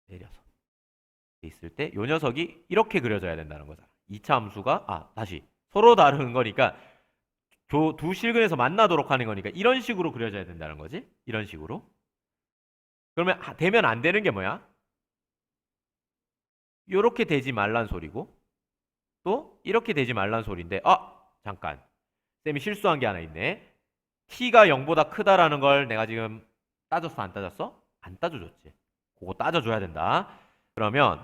S2: 내려서. 있을 때 요 녀석이 이렇게 그려져야 된다는 거잖아. 2차 함수가 다시 서로 다른 거니까 두 실근에서 만나도록 하는 거니까 이런 식으로 그려져야 된다는 거지. 이런 식으로. 그러면 되면 안 되는 게 뭐야? 요렇게 되지 말란 소리고, 또 이렇게 되지 말란 소리인데 잠깐. 쌤이 실수한 게 하나 있네. t가 0보다 크다라는 걸 내가 지금 따졌어, 안 따졌어? 안 따져줬지. 그거 따져줘야 된다. 그러면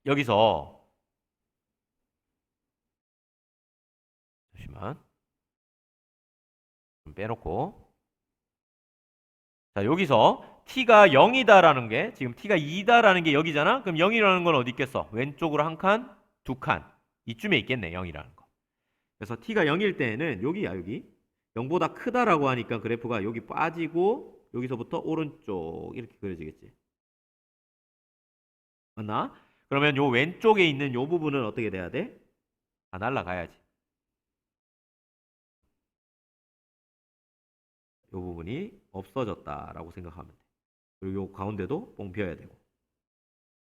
S2: 여기서 잠시만 좀 빼놓고, 자 여기서 t가 0이다라는 게, 지금 t가 2다라는 게 여기잖아. 그럼 0이라는 건 어디 있겠어? 왼쪽으로 한 칸, 두 칸 이쯤에 있겠네, 0이라는 거. 그래서 t가 0일 때에는 여기야, 여기 0보다 크다라고 하니까 그래프가 여기 빠지고 여기서부터 오른쪽 이렇게 그려지겠지. 맞나? 그러면 요 왼쪽에 있는 요 부분은 어떻게 돼야 돼? 다 날라가야지. 요 부분이 없어졌다라고 생각하면 돼. 그리고 요 가운데도 뽕 비어야 되고.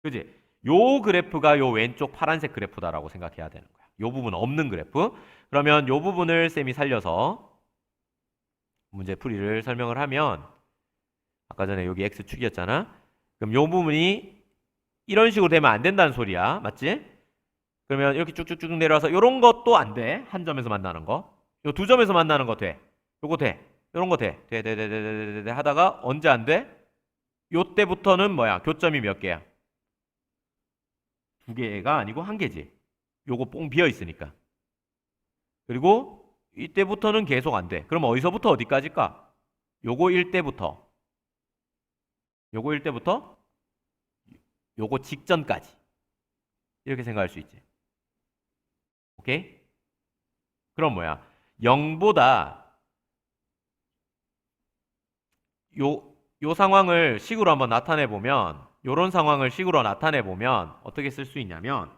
S2: 그지? 요 그래프가 요 왼쪽 파란색 그래프다라고 생각해야 되는 거야. 요 부분 없는 그래프. 그러면 요 부분을 쌤이 살려서 문제 풀이를 설명을 하면, 아까 전에 여기 x축이었잖아. 그럼 요 부분이 이런 식으로 되면 안 된다는 소리야. 맞지? 그러면 이렇게 쭉쭉쭉 내려와서 요런 것도 안 돼. 한 점에서 만나는 거. 요 두 점에서 만나는 거 돼. 요거 돼. 요런 거 돼. 돼 하다가 언제 안 돼? 요때부터는 뭐야? 교점이 몇 개야? 두 개가 아니고 한 개지. 요거 뽕 비어 있으니까. 그리고 이때부터는 계속 안 돼. 그럼 어디서부터 어디까지일까? 요거 1때부터 요거 1때부터 요거 직전까지. 이렇게 생각할 수 있지. 오케이? 그럼 뭐야? 0보다 요 상황을 식으로 한번 나타내 보면, 요런 상황을 식으로 나타내 보면 어떻게 쓸 수 있냐면,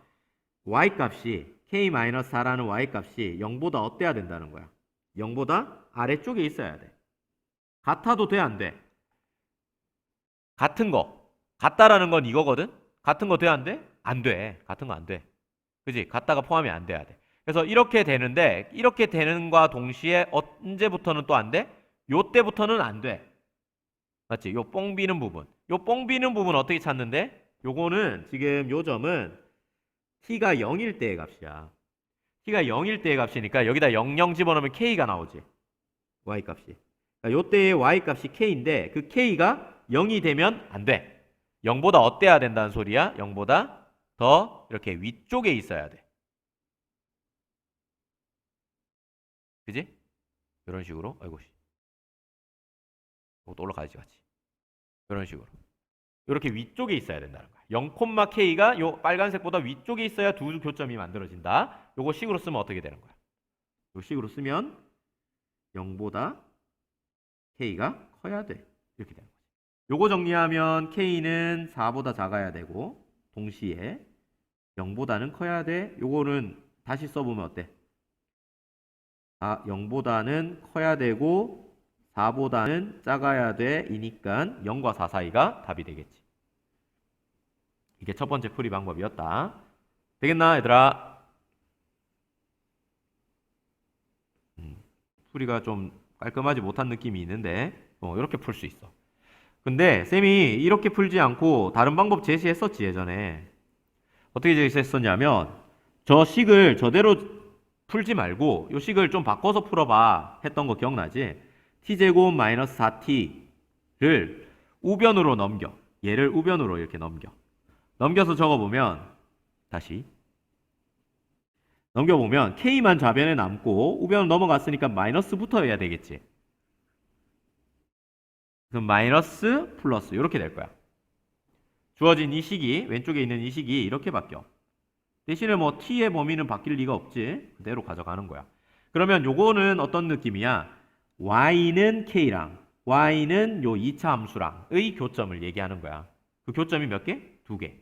S2: y 값이 k-4라는 y 값이 0보다 어때야 된다는 거야. 0보다 아래쪽에 있어야 돼. 같아도 돼, 안 돼? 같은 거. 같다라는 건 이거거든? 같은 거 돼, 안 돼? 안 돼. 같은 거 안 돼. 그지? 같다가 포함이 안 돼야 돼. 그래서 이렇게 되는데, 이렇게 되는과 동시에 언제부터는 또 안 돼? 요때부터는 안 돼. 맞지? 요 뽕 비는 부분. 요 뽕 비는 부분 어떻게 찾는데? 요거는 지금 요 점은 t가 0일 때의 값이야. t가 0일 때의 값이니까 여기다 00 집어넣으면 k가 나오지. y 값이. 그러니까 요때의 y 값이 k인데 그 k가 0이 되면 안 돼. 0보다 어때야 된다는 소리야? 0보다 더 이렇게 위쪽에 있어야 돼. 그지? 이런 식으로. 아이고 씨. 이것도 올라가야지 같이. 이런 식으로. 이렇게 위쪽에 있어야 된다는 거야. 0,k가 요 빨간색보다 위쪽에 있어야 두 교점이 만들어진다. 요거 식으로 쓰면 어떻게 되는 거야? 요 식으로 쓰면 0보다 k가 커야 돼. 이렇게 되는 거지. 요거 정리하면 k는 4보다 작아야 되고 동시에 0보다는 커야 돼. 요거는 다시 써보면 어때? 0보다는 커야 되고 4보다는 작아야 돼. 이니까 0과 4 사이가 답이 되겠지. 이게 첫 번째 풀이 방법이었다. 되겠나 얘들아? 풀이가 좀 깔끔하지 못한 느낌이 있는데 이렇게 풀 수 있어. 근데 쌤이 이렇게 풀지 않고 다른 방법 제시했었지 예전에. 어떻게 제시했었냐면 저 식을 저대로 풀지 말고 이 식을 좀 바꿔서 풀어봐 했던 거 기억나지? t제곱 마이너스 4t를 우변으로 넘겨. 얘를 우변으로 이렇게 넘겨. 넘겨서 적어보면 다시 넘겨보면 k만 좌변에 남고 우변으로 넘어갔으니까 마이너스부터 해야 되겠지. 그럼 마이너스 플러스 이렇게 될 거야. 주어진 이 식이 왼쪽에 있는 이 식이 이렇게 바뀌어. 대신에 뭐 t의 범위는 바뀔 리가 없지. 그대로 가져가는 거야. 그러면 요거는 어떤 느낌이야? y는 k랑 y는 요 2차 함수랑의 교점을 얘기하는 거야. 그 교점이 몇 개? 2개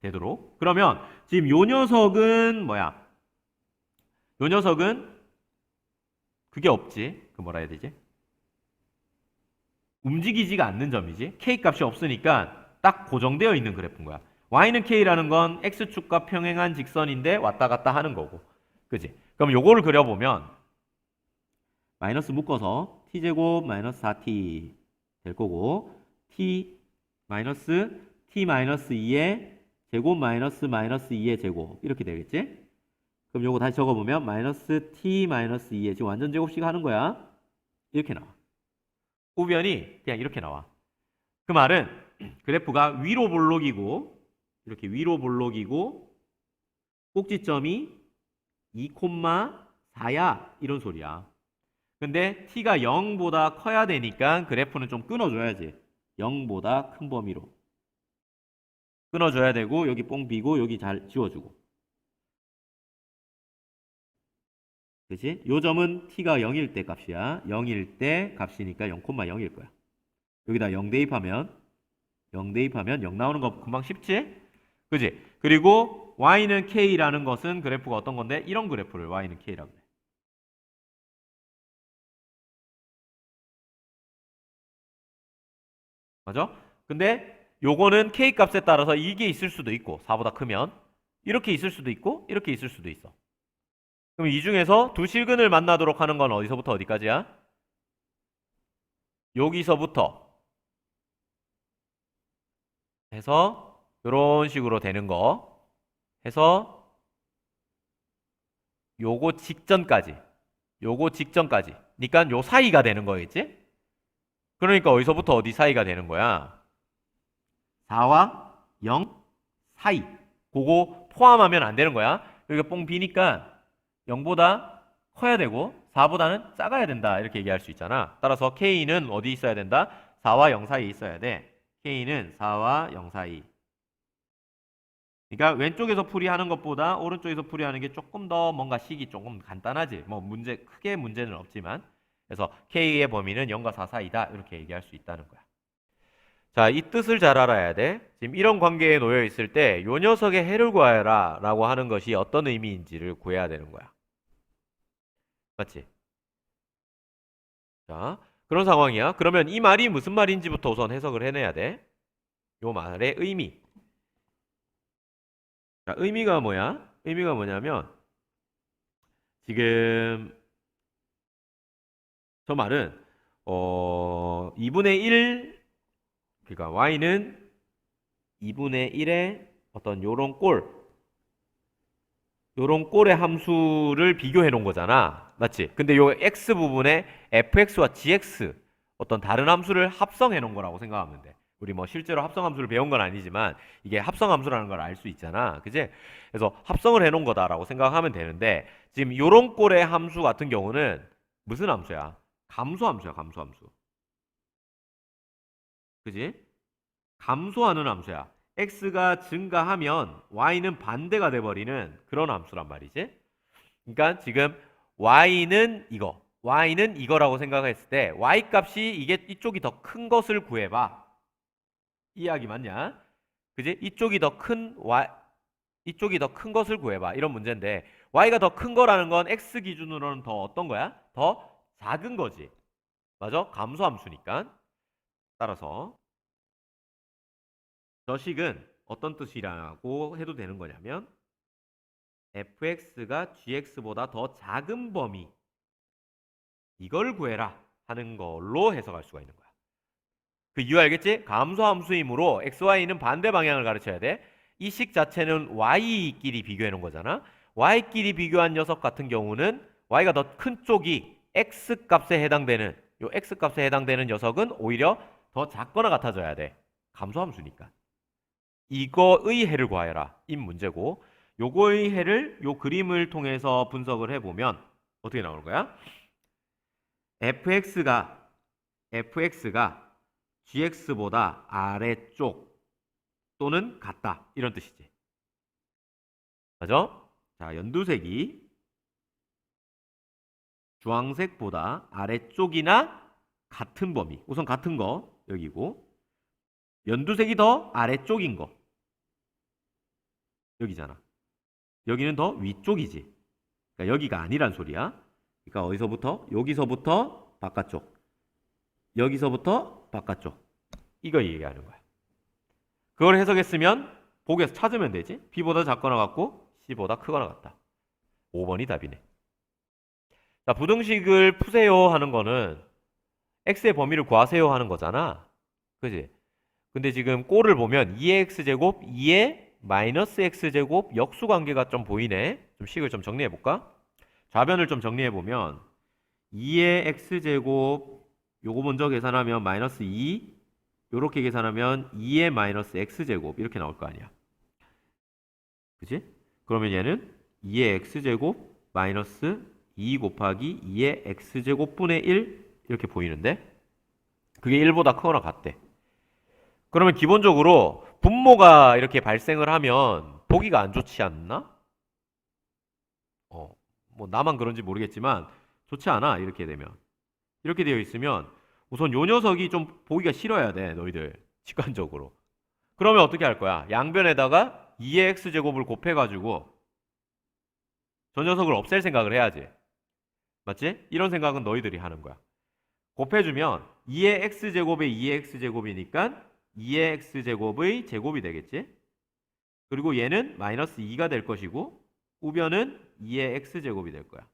S2: 되도록. 그러면 지금 요 녀석은 뭐야? 요 녀석은 그게 없지. 그 뭐라 해야 되지? 움직이지가 않는 점이지. k 값이 없으니까 딱 고정되어 있는 그래프인 거야. y는 k라는 건 x축과 평행한 직선인데 왔다 갔다 하는 거고. 그지? 그럼 요거를 그려보면 마이너스 묶어서 t제곱 마이너스 4t 될 거고 t 마이너스 t 마이너스 2의 제곱 마이너스 마이너스 2의 제곱 이렇게 되겠지? 그럼 요거 다시 적어보면 마이너스 t 마이너스 2에 지금 완전 제곱식 하는 거야. 이렇게 나와. 우변이 그냥 이렇게 나와. 그 말은 그래프가 위로 볼록이고 이렇게 위로 볼록이고 꼭지점이 2,4야 이런 소리야. 근데 t가 0보다 커야 되니까 그래프는 좀 끊어줘야지. 0보다 큰 범위로 끊어줘야 되고 여기 뽕 비고 여기 잘 지워주고. 그치? 요 점은 t가 0일 때 값이야. 0일 때 값이니까 0,0일 거야. 여기다 0 대입하면 0 나오는 거 금방 쉽지? 그지? 그리고 y는 k라는 것은 그래프가 어떤 건데? 이런 그래프를 y는 k라고 해. 맞아? 근데 요거는 k 값에 따라서 이게 있을 수도 있고 4보다 크면 이렇게 있을 수도 있고 이렇게 있을 수도 있어. 그럼 이 중에서 두 실근을 만나도록 하는 건 어디서부터 어디까지야? 여기서부터 해서 이런 식으로 되는 거 해서 요거 직전까지 그러니까 요 사이가 되는 거겠지? 그러니까 어디서부터 어디 사이가 되는 거야? 4와 0 사이. 그거 포함하면 안 되는 거야. 여기가 뽕 비니까 0보다 커야 되고 4보다는 작아야 된다. 이렇게 얘기할 수 있잖아. 따라서 K는 어디 있어야 된다? 4와 0 사이에 있어야 돼. K는 4와 0 사이. 그러니까 왼쪽에서 풀이하는 것보다 오른쪽에서 풀이하는 게 조금 더 뭔가 식이 조금 간단하지. 뭐 크게 문제는 없지만. 그래서 K의 범위는 0과 4 사이다. 이렇게 얘기할 수 있다는 거야. 자, 이 뜻을 잘 알아야 돼. 지금 이런 관계에 놓여 있을 때 요 녀석의 해를 구하여라 라고 하는 것이 어떤 의미인지를 구해야 되는 거야. 맞지? 자, 그런 상황이야. 그러면 이 말이 무슨 말인지부터 우선 해석을 해내야 돼. 요 말의 의미. 자, 의미가 뭐야? 의미가 뭐냐면 지금 저 말은 2분의 1 그러니까 y는 2분의 1의 어떤 요런 꼴의 함수를 비교해 놓은 거잖아. 맞지? 근데 요 x 부분에 fx와 gx 어떤 다른 함수를 합성해 놓은 거라고 생각하면 돼. 우리 뭐 실제로 합성 함수를 배운 건 아니지만 이게 합성 함수라는 걸 알 수 있잖아. 그지? 그래서 합성을 해 놓은 거다라고 생각하면 되는데 지금 요런 꼴의 함수 같은 경우는 무슨 함수야? 감소함수야, 감소함수. 그지? 감소하는 함수야. x가 증가하면 y는 반대가 돼버리는 그런 함수란 말이지. 그러니까 지금 y는 이거라고 생각했을 때 y 값이 이쪽이 더 큰 것을 구해봐. 이해하기 맞냐? 그지? 이쪽이 더 큰 것을 구해봐. 이런 문제인데 y가 더 큰 거라는 건 x 기준으로는 더 어떤 거야? 더 작은 거지. 맞아? 감소함수니까. 따라서 저 식은 어떤 뜻이라고 해도 되는 거냐면 fx가 gx보다 더 작은 범위 이걸 구해라 하는 걸로 해석할 수가 있는 거야. 그 이유 알겠지? 감소함수이므로 xy는 반대 방향을 가르쳐야 돼. 이 식 자체는 y끼리 비교해 놓은 거잖아. y끼리 비교한 녀석 같은 경우는 y가 더 큰 쪽이 x 값에 해당되는 녀석은 오히려 더 작거나 같아져야 돼. 감소함수니까. 이거의 해를 구하여라. 이 문제고 요거의 해를 요 그림을 통해서 분석을 해보면 어떻게 나오는 거야? fx가 gx보다 아래쪽 또는 같다. 이런 뜻이지. 맞아? 자, 연두색이 주황색보다 아래쪽이나 같은 범위. 우선 같은 거 여기고 연두색이 더 아래쪽인 거 여기잖아. 여기는 더 위쪽이지. 그러니까 여기가 아니란 소리야. 그러니까 어디서부터? 여기서부터 바깥쪽. 여기서부터 바깥쪽. 이거 얘기하는 거야. 그걸 해석했으면 보기에서 찾으면 되지. B보다 작거나 같고 C보다 크거나 같다. 5번이 답이네. 자, 부등식을 푸세요 하는 거는 x의 범위를 구하세요 하는 거잖아. 그지? 근데 지금 꼴을 보면 2의 x제곱 2의 마이너스 x제곱 역수관계가 좀 보이네. 좀 식을 좀 정리해볼까? 좌변을 좀 정리해보면 2의 x제곱 요거 먼저 계산하면 마이너스 2 요렇게 계산하면 2의 마이너스 x제곱 이렇게 나올 거 아니야. 그치? 그러면 얘는 2의 x제곱 마이너스 2 곱하기 2의 x제곱분의 1 이렇게 보이는데 그게 1보다 크거나 같대. 그러면 기본적으로 분모가 이렇게 발생을 하면 보기가 안 좋지 않나? 뭐 나만 그런지 모르겠지만 좋지 않아 이렇게 되면. 이렇게 되어 있으면 우선 요 녀석이 좀 보기가 싫어야 돼 너희들 직관적으로. 그러면 어떻게 할 거야? 양변에다가 2의 x제곱을 곱해가지고 저 녀석을 없앨 생각을 해야지. 맞지? 이런 생각은 너희들이 하는 거야. 곱해주면 2의 x제곱에 2의 x제곱이니까 2의 x제곱의 제곱이 되겠지? 그리고 얘는 마이너스 2가 될 것이고 우변은 2의 x제곱이 될 거야.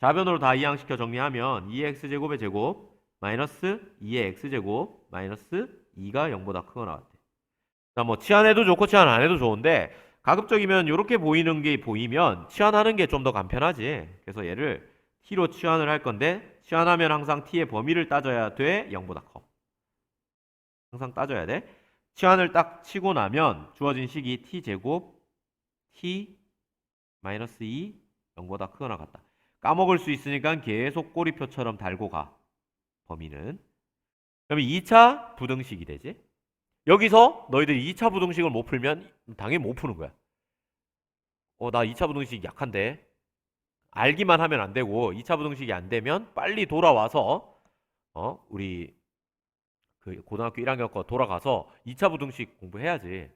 S2: 좌변으로 다 이항시켜 정리하면 2의 x제곱의 제곱 마이너스 2의 x제곱 마이너스 2가 0보다 크거나 같아. 자, 뭐 치환해도 좋고 치환 안 해도 좋은데 가급적이면 이렇게 보이는 게 보이면 치환하는 게 좀 더 간편하지. 그래서 얘를 t로 치환을 할 건데 치환하면 항상 t의 범위를 따져야 돼. 0보다 커. 항상 따져야 돼. 치환을 딱 치고 나면 주어진 식이 t제곱 t 마이너스 2 0보다 크거나 같다. 까먹을 수 있으니까 계속 꼬리표처럼 달고 가. 범위는. 그러면 2차 부등식이 되지. 여기서 너희들이 2차 부등식을 못 풀면 당연히 못 푸는 거야. 나 2차 부등식 약한데. 알기만 하면 안 되고 2차 부등식이 안 되면 빨리 돌아와서 우리 그 고등학교 1학년 거 돌아가서 2차 부등식 공부해야지.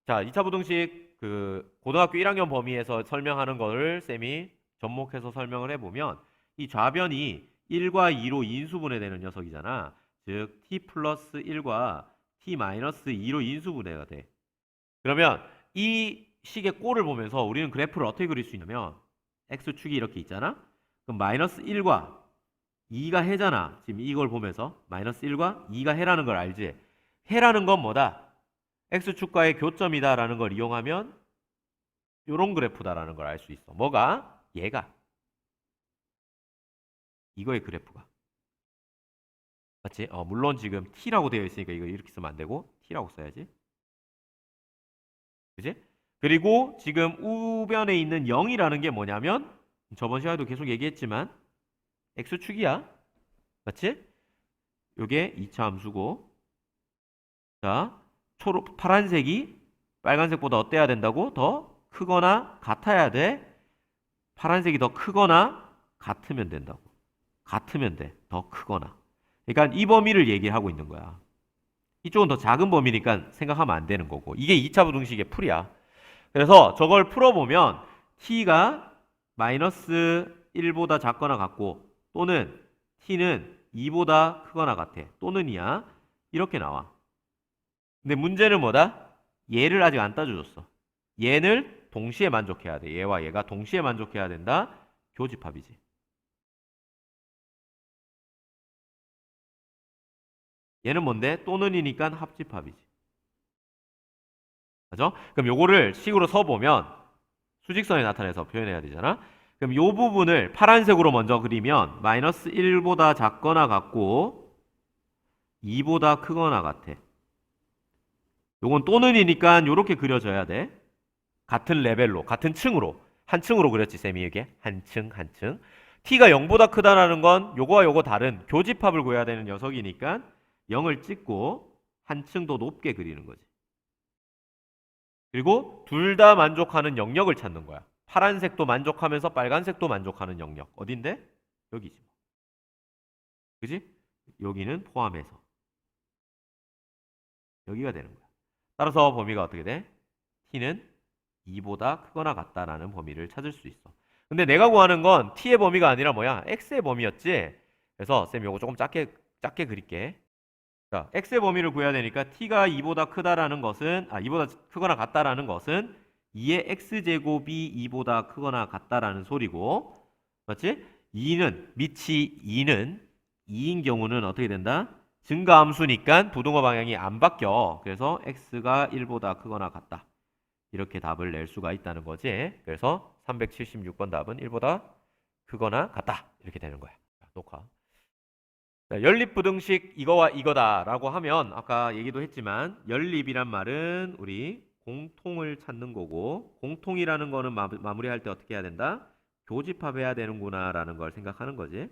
S2: 자, 2차 부등식 그 고등학교 1학년 범위에서 설명하는 거를 쌤이 접목해서 설명을 해보면 이 좌변이 1과 2로 인수분해되는 녀석이잖아. 즉 t 플러스 1과 t 마이너스 2로 인수분해가 돼. 그러면 이 식의 꼴을 보면서 우리는 그래프를 어떻게 그릴 수 있냐면 x축이 이렇게 있잖아. 그럼 마이너스 1과 2가 해잖아. 지금 이걸 보면서 마이너스 1과 2가 해라는 걸 알지? 해라는 건 뭐다? x축과의 교점이다라는 걸 이용하면 요런 그래프다라는 걸 알 수 있어. 뭐가? 얘가. 이거의 그래프가. 맞지? 물론 지금 t라고 되어 있으니까 이거 이렇게 쓰면 안 되고 t라고 써야지. 그지? 그리고 지금 우변에 있는 0이라는 게 뭐냐면 저번 시간에도 계속 얘기했지만 x축이야. 맞지? 요게 2차 함수고 자, 파란색이 빨간색보다 어때야 된다고? 더 크거나 같아야 돼. 파란색이 더 크거나 같으면 된다고. 같으면 돼. 더 크거나. 그러니까 이 범위를 얘기하고 있는 거야. 이쪽은 더 작은 범위니까 생각하면 안 되는 거고. 이게 2차 부등식의 풀이야. 그래서 저걸 풀어보면 t가 마이너스 1보다 작거나 같고 또는 t는 2보다 크거나 같아. 또는이야. 이렇게 나와. 근데 문제는 뭐다? 얘를 아직 안 따져줬어. 얘를 동시에 만족해야 돼. 얘와 얘가 동시에 만족해야 된다. 교집합이지. 얘는 뭔데? 또는이니까 합집합이지. 맞죠? 그럼 요거를 식으로 써보면 수직선에 나타내서 표현해야 되잖아. 그럼 요 부분을 파란색으로 먼저 그리면 마이너스 1보다 작거나 같고 2보다 크거나 같아. 요건 또는이니까 요렇게 그려져야 돼. 같은 레벨로, 같은 층으로. 한 층으로 그렸지, 쌤이 이게. 한 층, 한 층. t가 0보다 크다라는 건 요거와 요거 다른 교집합을 구해야 되는 녀석이니까 0을 찍고 한 층 더 높게 그리는 거지. 그리고 둘 다 만족하는 영역을 찾는 거야. 파란색도 만족하면서 빨간색도 만족하는 영역. 어딘데? 여기지. 그지? 여기는 포함해서. 여기가 되는 거야. 따라서 범위가 어떻게 돼? t는 2보다 크거나 같다라는 범위를 찾을 수 있어. 근데 내가 구하는 건 t의 범위가 아니라 뭐야? x의 범위였지? 그래서 쌤 요거 조금 작게 그릴게. 자, x의 범위를 구해야 되니까 t가 2보다 크다라는 것은 2보다 크거나 같다라는 것은 2의 x제곱이 2보다 크거나 같다라는 소리고 맞지? 2는 밑이 2는 2인 경우는 어떻게 된다? 증가함수니까 부등호 방향이 안 바뀌어. 그래서 x가 1보다 크거나 같다. 이렇게 답을 낼 수가 있다는 거지. 그래서 376번 답은 1보다 크거나 같다. 이렇게 되는 거야. 자, 녹화. 자, 연립부등식 이거와 이거다라고 하면 아까 얘기도 했지만 연립이란 말은 우리 공통을 찾는 거고 공통이라는 거는 마무리할 때 어떻게 해야 된다? 교집합해야 되는구나라는 걸 생각하는 거지.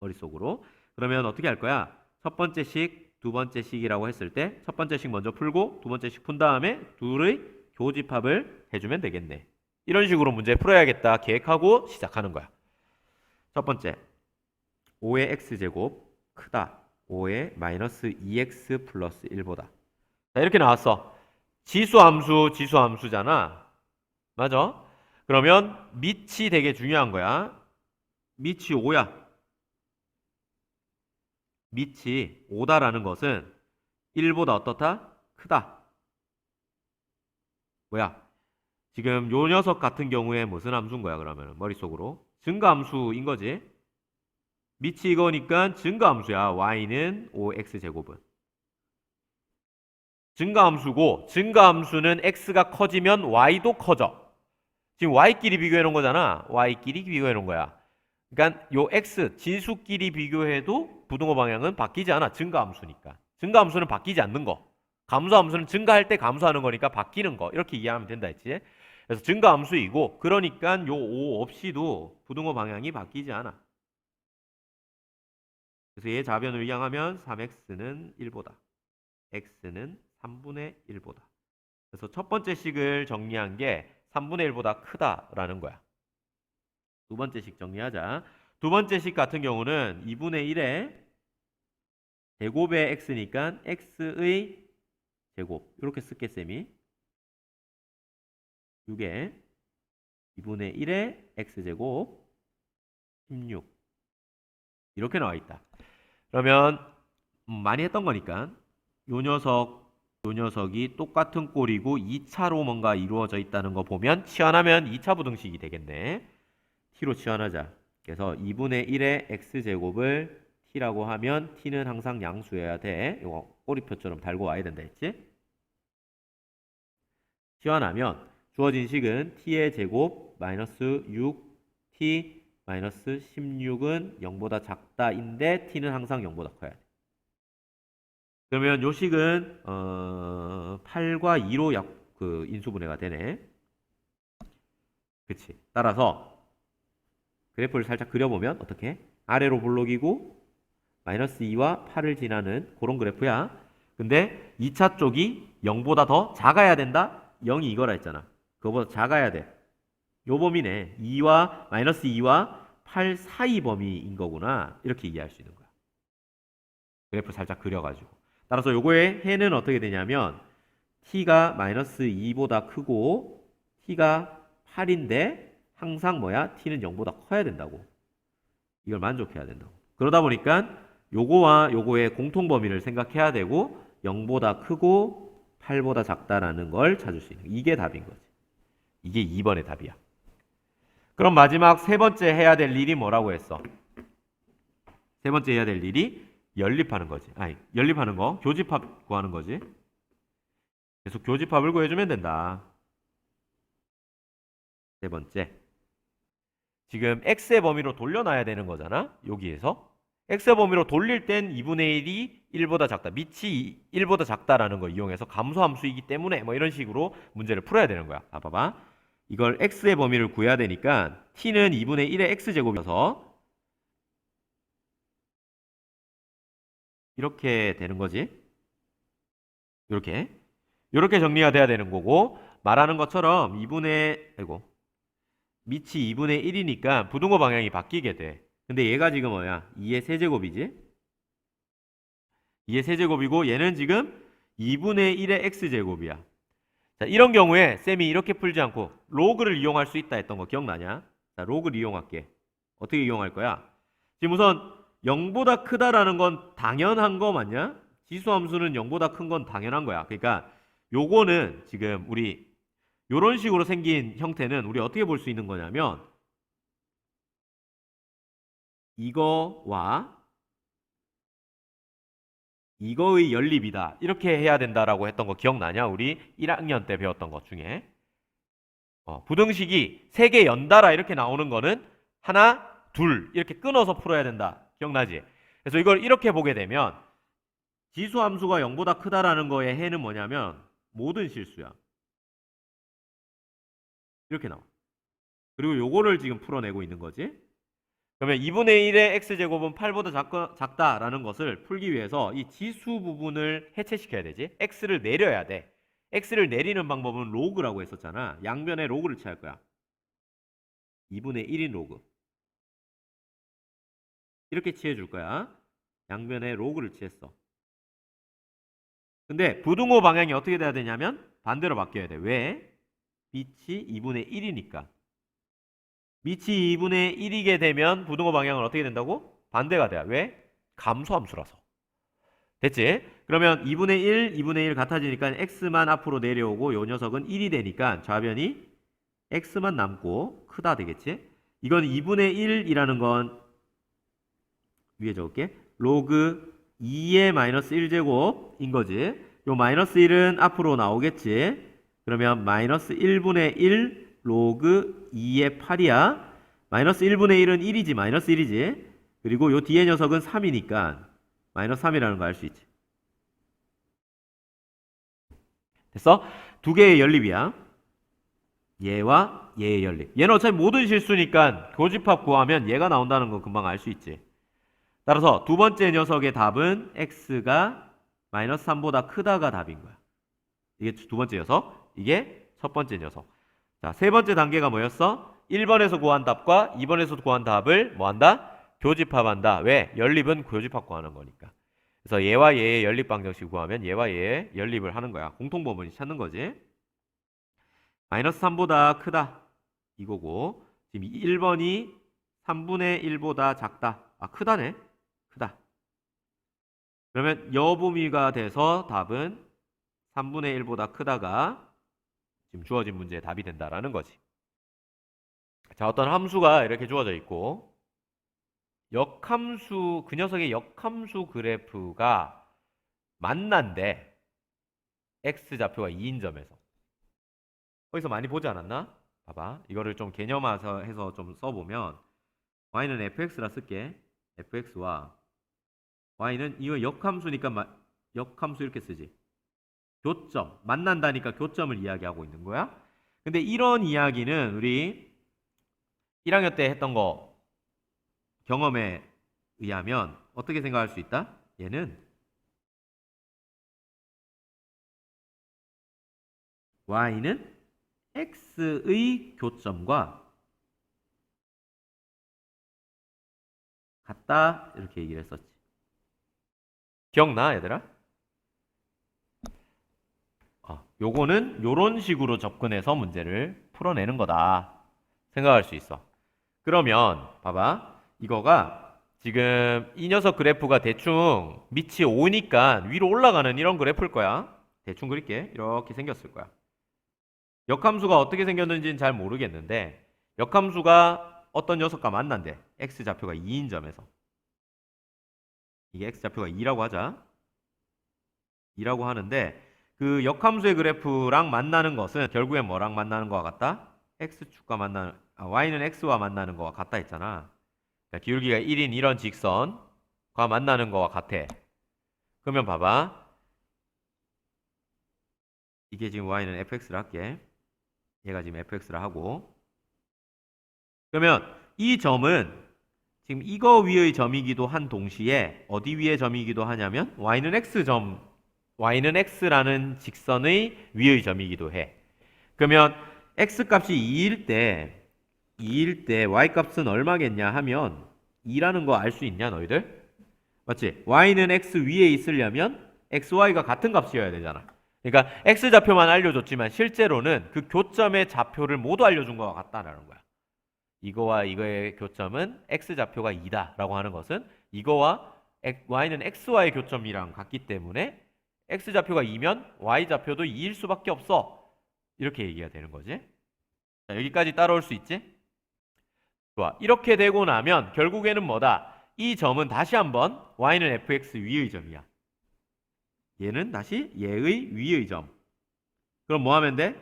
S2: 머릿속으로. 그러면 어떻게 할 거야? 첫 번째 식, 두 번째 식이라고 했을 때 첫 번째 식 먼저 풀고 두 번째 식 푼 다음에 둘의 교집합을 해주면 되겠네. 이런 식으로 문제 풀어야겠다 계획하고 시작하는 거야. 첫 번째 5의 x제곱 크다 5의 마이너스 2x 플러스 1보다. 자, 이렇게 나왔어. 지수함수잖아. 맞아? 그러면 밑이 되게 중요한 거야. 밑이 5야. 밑이 5다라는 것은 1보다 어떻다? 크다. 뭐야? 지금 요 녀석 같은 경우에 무슨 함수인 거야, 그러면? 머릿속으로. 증가함수인 거지. 밑이 이거니까 증가함수야. y는 5x제곱은. 증가함수고, 증가함수는 x가 커지면 y도 커져. 지금 y끼리 비교해 놓은 거잖아. y끼리 비교해 놓은 거야. 그러니까 요 x 진수끼리 비교해도 부등호 방향은 바뀌지 않아. 증가함수니까. 증가함수는 바뀌지 않는 거. 감소함수는 증가할 때 감소하는 거니까 바뀌는 거. 이렇게 이해하면 된다 했지. 그래서 증가함수이고 그러니까 요 5 없이도 부등호 방향이 바뀌지 않아. 그래서 얘 좌변을 이항하면 3x는 1보다. x는 3분의 1보다. 그래서 첫 번째 식을 정리한 게 3분의 1보다 크다라는 거야. 두 번째 식 정리하자. 두 번째 식 같은 경우는 2분의 1에 제곱의 x니까 x의 제곱. 이렇게 쓸게, 쌤이. 6에 2분의 1에 x제곱 16. 이렇게 나와 있다. 그러면 많이 했던 거니까 요 녀석이 똑같은 꼴이고 2차로 뭔가 이루어져 있다는 거 보면 치환하면 2차 부등식이 되겠네. t로 치환하자. 그래서 2분의 1의 x제곱을 t라고 하면 t는 항상 양수여야 돼. 이거 꼬리표처럼 달고 와야 된다 했지? 치환하면 주어진 식은 t의 제곱 마이너스 6t 마이너스 16은 0보다 작다인데 t는 항상 0보다 커야 돼. 그러면 요 식은 8과 2로 인수분해가 되네. 그치. 따라서 그래프를 살짝 그려보면 어떻게? 아래로 볼록이고 마이너스 2와 8을 지나는 그런 그래프야. 근데 2차 쪽이 0보다 더 작아야 된다? 0이 이거라 했잖아. 그거보다 작아야 돼. 요 범위네. 2와 마이너스 2와 8 사이 범위인 거구나. 이렇게 이해할 수 있는 거야. 그래프 살짝 그려가지고. 따라서 요거의 해는 어떻게 되냐면 t가 마이너스 2보다 크고 t가 8인데 항상 뭐야? t는 0보다 커야 된다고. 이걸 만족해야 된다고. 그러다 보니까 요거와 요거의 공통 범위를 생각해야 되고 0보다 크고 8보다 작다라는 걸 찾을 수 있는. 이게 답인 거지. 이게 2번의 답이야. 그럼 마지막 세 번째 해야 될 일이 뭐라고 했어? 세 번째 해야 될 일이 연립하는 거지. 아니, 연립하는 거. 교집합 구하는 거지. 계속 교집합을 구해주면 된다. 세 번째. 지금 x의 범위로 돌려놔야 되는 거잖아. 여기에서. x의 범위로 돌릴 땐 2분의 1이 1보다 작다. 밑이 1보다 작다라는 걸 이용해서 감소함수이기 때문에 뭐 이런 식으로 문제를 풀어야 되는 거야. 자, 봐봐. 이걸 x의 범위를 구해야 되니까 t는 2분의 1의 x제곱이어서 이렇게 되는 거지. 이렇게 정리가 돼야 되는 거고 말하는 것처럼 밑이 2분의 1이니까 부등호 방향이 바뀌게 돼. 근데 얘가 지금 뭐야? 2의 세제곱이지? 2의 세제곱이고 얘는 지금 2분의 1의 x제곱이야. 자, 이런 경우에 쌤이 이렇게 풀지 않고 로그를 이용할 수 있다 했던 거 기억나냐? 자, 로그를 이용할게. 어떻게 이용할 거야? 지금 우선 0보다 크다라는 건 당연한 거 맞냐? 지수함수는 0보다 큰 건 당연한 거야. 그러니까 요거는 지금 우리 요런 식으로 생긴 형태는 우리 어떻게 볼 수 있는 거냐면 이거와 이거의 연립이다. 이렇게 해야 된다라고 했던 거 기억나냐? 우리 1학년 때 배웠던 것 중에. 부등식이 3개 연달아 이렇게 나오는 거는 하나, 둘 이렇게 끊어서 풀어야 된다. 기억나지? 그래서 이걸 이렇게 보게 되면 지수함수가 0보다 크다라는 거의 해는 뭐냐면 모든 실수야. 이렇게 나와. 그리고 요거를 지금 풀어내고 있는 거지. 그러면 2분의 1의 x제곱은 8보다 작다라는 것을 풀기 위해서 이 지수 부분을 해체시켜야 되지. x를 내려야 돼. x를 내리는 방법은 로그라고 했었잖아. 양변에 로그를 취할 거야. 2분의 1인 로그. 이렇게 취해줄 거야. 양변에 로그를 취했어. 근데 부등호 방향이 어떻게 돼야 되냐면 반대로 바뀌어야 돼. 왜? 밑이 2분의 1이니까. 밑이 2분의 1이게 되면 부등호 방향은 어떻게 된다고? 반대가 돼요. 왜? 감소함수라서. 됐지? 그러면 2분의 1, 2분의 1 같아지니까 x만 앞으로 내려오고 요 녀석은 1이 되니까 좌변이 x만 남고 크다 되겠지? 이건 2분의 1이라는 건 위에 적을게. 로그 2의 마이너스 1제곱인 거지. 요 마이너스 1은 앞으로 나오겠지. 그러면 마이너스 1분의 1 로그 2의 8이야. 마이너스 1분의 1은 1이지. 마이너스 1이지. 그리고 요 뒤에 녀석은 3이니까 마이너스 3이라는 거 알 수 있지. 됐어? 두 개의 연립이야. 얘와 얘의 연립. 얘는 어차피 모든 실수니까 교집합 구하면 얘가 나온다는 거 금방 알 수 있지. 따라서 두 번째 녀석의 답은 x가 마이너스 3보다 크다가 답인 거야. 이게 두 번째 녀석, 이게 첫 번째 녀석. 자, 세 번째 단계가 뭐였어? 1번에서 구한 답과 2번에서 구한 답을 뭐 한다? 교집합한다. 왜? 연립은 교집합 구하는 거니까. 그래서 얘와 얘의 연립 방정식 구하면 얘와 얘의 연립을 하는 거야. 공통부분이 찾는 거지. 마이너스 3보다 크다. 이거고. 지금 1번이 3분의 1보다 작다. 아, 크다네. 크다. 그러면 여분위가 돼서 답은 3분의 1보다 크다가 지금 주어진 문제의 답이 된다라는 거지. 자, 어떤 함수가 이렇게 주어져 있고 역함수, 그 녀석의 역함수 그래프가 만난데 x좌표가 2인 점에서 거기서 많이 보지 않았나? 봐봐. 이거를 좀 개념화해서 좀 써보면 y는 fx라 쓸게. fx와 y는 이거 역함수니까 역함수 이렇게 쓰지. 교점, 만난다니까 교점을 이야기하고 있는 거야. 근데 이런 이야기는 우리 1학년 때 했던 거 경험에 의하면 어떻게 생각할 수 있다? 얘는 y는 x의 교점과 같다 이렇게 얘기를 했었지. 기억나 얘들아? 요거는 요런 식으로 접근해서 문제를 풀어내는 거다 생각할 수 있어. 그러면 봐봐. 이거가 지금 이 녀석 그래프가 대충 밑이 5니까 위로 올라가는 이런 그래프일 거야. 대충 그릴게. 이렇게 생겼을 거야. 역함수가 어떻게 생겼는지는 잘 모르겠는데 역함수가 어떤 녀석과 만난대. x좌표가 2인 점에서. 이게 x좌표가 2라고 하자. 2라고 하는데 그 역함수의 그래프랑 만나는 것은 결국엔 뭐랑 만나는 거와 같다? x축과 만나는 y는 x와 만나는 거와 같다 했잖아. 그러니까 기울기가 1인 이런 직선과 만나는 거와 같아. 그러면 봐봐. 이게 지금 y는 fx를 할게. 얘가 지금 fx를 하고. 그러면 이 점은 지금 이거 위의 점이기도 한 동시에 어디 위의 점이기도 하냐면 y는 x라는 직선의 위의 점이기도 해. 그러면 x값이 2일 때 y 값은 얼마겠냐 하면 2라는 거 알 수 있냐 너희들? 맞지? y는 x 위에 있으려면 xy가 같은 값이어야 되잖아. 그러니까 x좌표만 알려줬지만 실제로는 그 교점의 좌표를 모두 알려준 거와 같다라는 거야. 이거와 이거의 교점은 x좌표가 2다 라고 하는 것은 이거와 y는 xy의 교점이랑 같기 때문에 x좌표가 2면 y좌표도 2일 수밖에 없어. 이렇게 얘기가 되는 거지. 자, 여기까지 따라올 수 있지? 좋아. 이렇게 되고 나면 결국에는 뭐다? 이 점은 다시 한번 y는 fx 위의 점이야. 얘는 다시 얘의 위의 점. 그럼 뭐 하면 돼?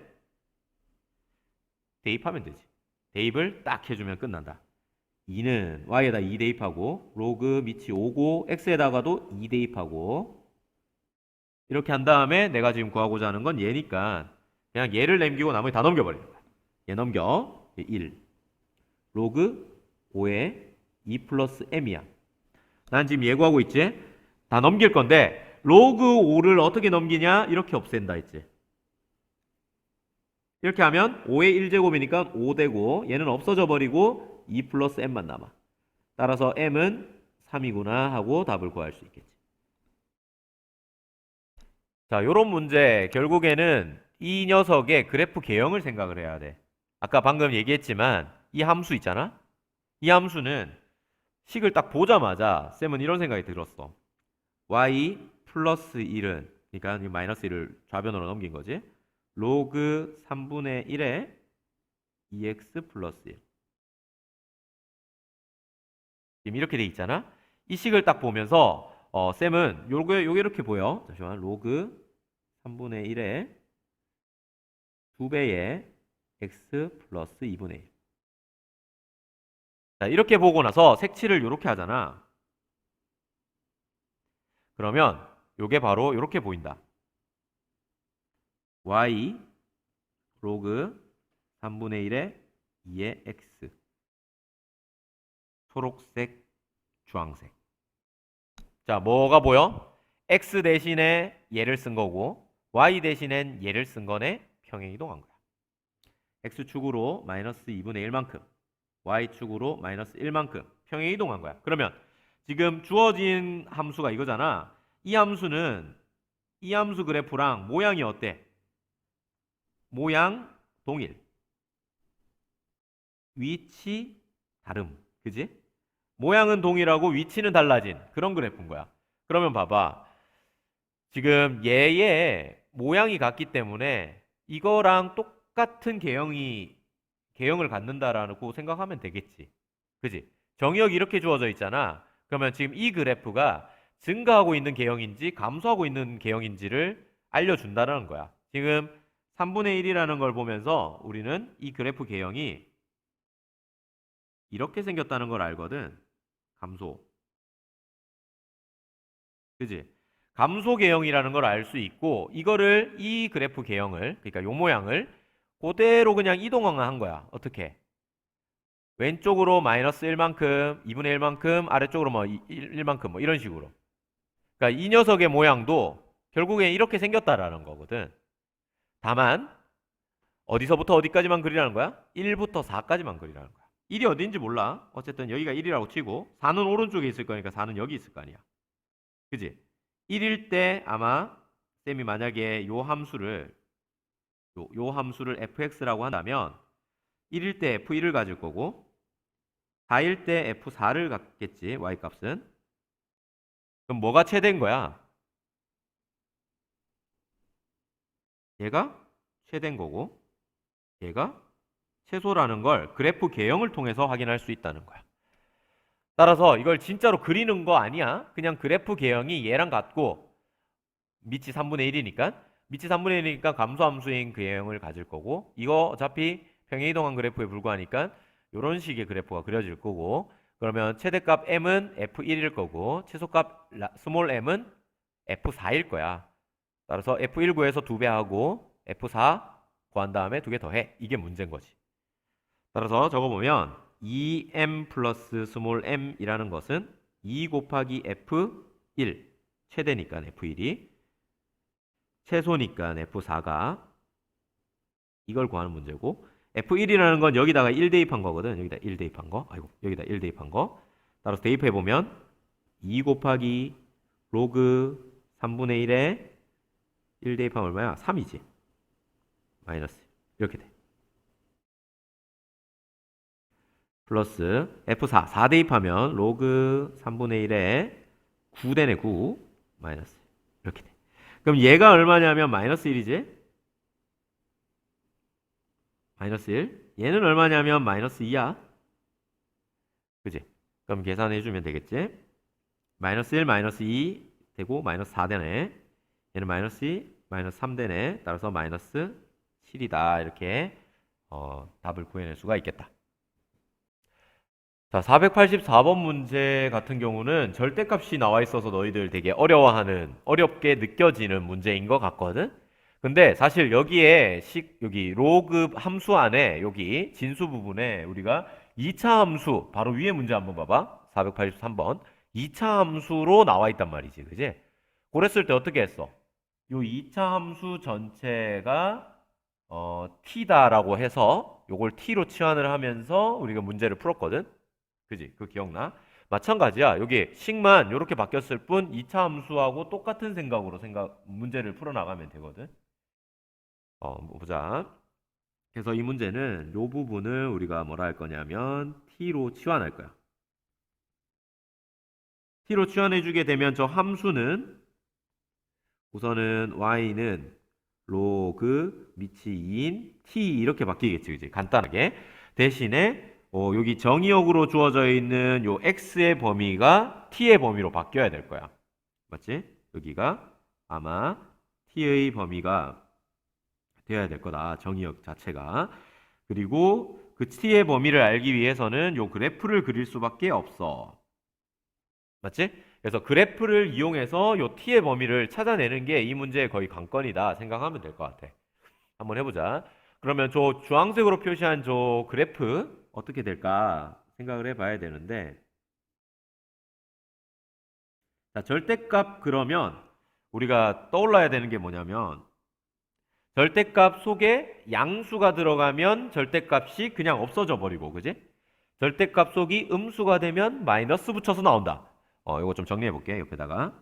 S2: 대입하면 되지. 대입을 딱 해주면 끝난다. 2는 y에다 2 대입하고 로그 밑이 5고 x에다가도 2 대입하고 이렇게 한 다음에 내가 지금 구하고자 하는 건 얘니까 그냥 얘를 남기고 나머지 다 넘겨버리는 거야. 얘 넘겨. 1. 로그 5에 2 플러스 m이야. 난 지금 얘 구하고 있지? 다 넘길 건데 로그 5를 어떻게 넘기냐? 이렇게 없앤다 했지. 이렇게 하면 5의 1제곱이니까 5되고 얘는 없어져 버리고 2 플러스 m만 남아. 따라서 m은 3이구나 하고 답을 구할 수 있겠지. 자, 요런 문제 결국에는 이 녀석의 그래프 개형을 생각을 해야 돼. 아까 방금 얘기했지만 이 함수 있잖아? 이 함수는 식을 딱 보자마자 쌤은 이런 생각이 들었어. y 플러스 1은 그러니까 이 마이너스 1을 좌변으로 넘긴 거지. 로그 3분의 1에 2x 플러스 1. 지금 이렇게 돼 있잖아. 이 식을 딱 보면서 쌤은 요게 이렇게 보여. 잠시만. 로그 3분의 1에 2배의 x 플러스 2분의 1. 자, 이렇게 보고 나서 색칠을 이렇게 하잖아. 그러면 요게 바로 이렇게 보인다. y 로그 3분의 1에 2의 x. 초록색, 주황색. 자, 뭐가 보여? x 대신에 얘를 쓴 거고 y 대신엔 얘를 쓴 거네 평행이동한 거야. x축으로 마이너스 2분의 1만큼 y축으로 마이너스 1만큼 평행이동한 거야. 그러면 지금 주어진 함수가 이거잖아. 이 함수는 이 함수 그래프랑 모양이 어때? 모양 동일. 위치 다름. 그지? 모양은 동일하고 위치는 달라진 그런 그래프인 거야. 그러면 봐봐. 지금 얘의 모양이 같기 때문에 이거랑 똑같은 개형을 갖는다라고 생각하면 되겠지. 그지? 정의역이 이렇게 주어져 있잖아. 그러면 지금 이 그래프가 증가하고 있는 개형인지 감소하고 있는 개형인지를 알려준다는 거야. 지금 3분의 1이라는 걸 보면서 우리는 이 그래프 개형이 이렇게 생겼다는 걸 알거든. 감소. 그지? 감소 개형이라는 걸 알 수 있고 이거를 이 그래프 개형을 그러니까 요 모양을 그대로 그냥 이동한 거야. 어떻게? 왼쪽으로 마이너스 1만큼, 2분의 1만큼, 아래쪽으로 뭐 1만큼 뭐 이런 식으로. 그러니까 이 녀석의 모양도 결국엔 이렇게 생겼다라는 거거든. 다만 어디서부터 어디까지만 그리라는 거야? 1부터 4까지만 그리라는 거야. 1이 어딘지 몰라. 어쨌든 여기가 1이라고 치고 4는 오른쪽에 있을 거니까 4는 여기 있을 거 아니야. 그지? 1일 때 아마 쌤이 만약에 요 함수를 fx라고 한다면 1일 때 f1을 가질 거고 4일 때 f4를 갖겠지. y값은. 그럼 뭐가 최대인 거야? 얘가 최대인 거고 얘가 최소라는 걸 그래프 개형을 통해서 확인할 수 있다는 거야. 따라서 이걸 진짜로 그리는 거 아니야. 그냥 그래프 개형이 얘랑 같고 밑이 3분의 1이니까 밑이 3분의 1이니까 감소함수인 개형을 가질 거고 이거 어차피 평행이동한 그래프에 불과하니까 이런 식의 그래프가 그려질 거고 그러면 최대값 m은 f1일 거고 최소값 스몰 m은 f4일 거야. 따라서 f1 구해서 2배 하고 f4 구한 다음에 2개 더해. 이게 문제인 거지. 따라서 적어보면 2m 플러스 스몰 m이라는 것은 2 곱하기 f1 최대니까 f1이 최소니까 f4가 이걸 구하는 문제고 f1이라는 건 여기다가 1 대입한 거거든. 여기다 1 대입한 거. 아이고 여기다 1 대입한 거. 따라서 대입해보면 2 곱하기 로그 3분의 1에 1 대입하면 얼마야? 3이지. 마이너스 이렇게 돼. 플러스 F4 4 대입하면 로그 3분의 1에 9 되네. 9 마이너스 이렇게 돼. 그럼 얘가 얼마냐면 마이너스 1이지. 마이너스 1. 얘는 얼마냐면 마이너스 2야. 그지? 그럼 계산해 주면 되겠지. 마이너스 1 마이너스 2 되고 마이너스 4 되네. 얘는 마이너스 2, 마이너스 3 되네. 따라서 마이너스 7이다. 이렇게 답을 구해낼 수가 있겠다. 자, 484번 문제 같은 경우는 절대값이 나와 있어서 너희들 되게 어렵게 느껴지는 문제인 것 같거든? 근데 사실 여기에 여기 로그 함수 안에 여기 진수 부분에 우리가 2차 함수, 바로 위에 문제 한번 봐봐. 483번. 2차 함수로 나와 있단 말이지. 그지? 그랬을 때 어떻게 했어? 요 2차 함수 전체가 t다라고 해서 요걸 t로 치환을 하면서 우리가 문제를 풀었거든? 그지? 그거 기억나? 마찬가지야. 여기 식만 이렇게 바뀌었을 뿐 2차 함수하고 똑같은 생각으로 문제를 풀어나가면 되거든. 뭐 보자. 그래서 이 문제는 이 부분을 우리가 뭐라 할 거냐면 t로 치환할 거야. t로 치환해주게 되면 저 함수는 우선은 y는 로그 밑이 2인 t 이렇게 바뀌겠지, 그지? 간단하게. 대신에 여기 정의역으로 주어져 있는 요 x의 범위가 t의 범위로 바뀌어야 될 거야. 맞지? 여기가 아마 t의 범위가 되어야 될 거다. 정의역 자체가. 그리고 그 t의 범위를 알기 위해서는 요 그래프를 그릴 수밖에 없어. 맞지? 그래서 그래프를 이용해서 요 t의 범위를 찾아내는 게 이 문제의 거의 관건이다 생각하면 될 것 같아. 한번 해보자. 그러면 저 주황색으로 표시한 저 그래프 어떻게 될까 생각을 해봐야 되는데, 자, 절대값 그러면 우리가 떠올라야 되는 게 뭐냐면, 절대값 속에 양수가 들어가면 절대값이 그냥 없어져 버리고, 그지? 절대값 속이 음수가 되면 마이너스 붙여서 나온다. 이거 좀 정리해 볼게. 옆에다가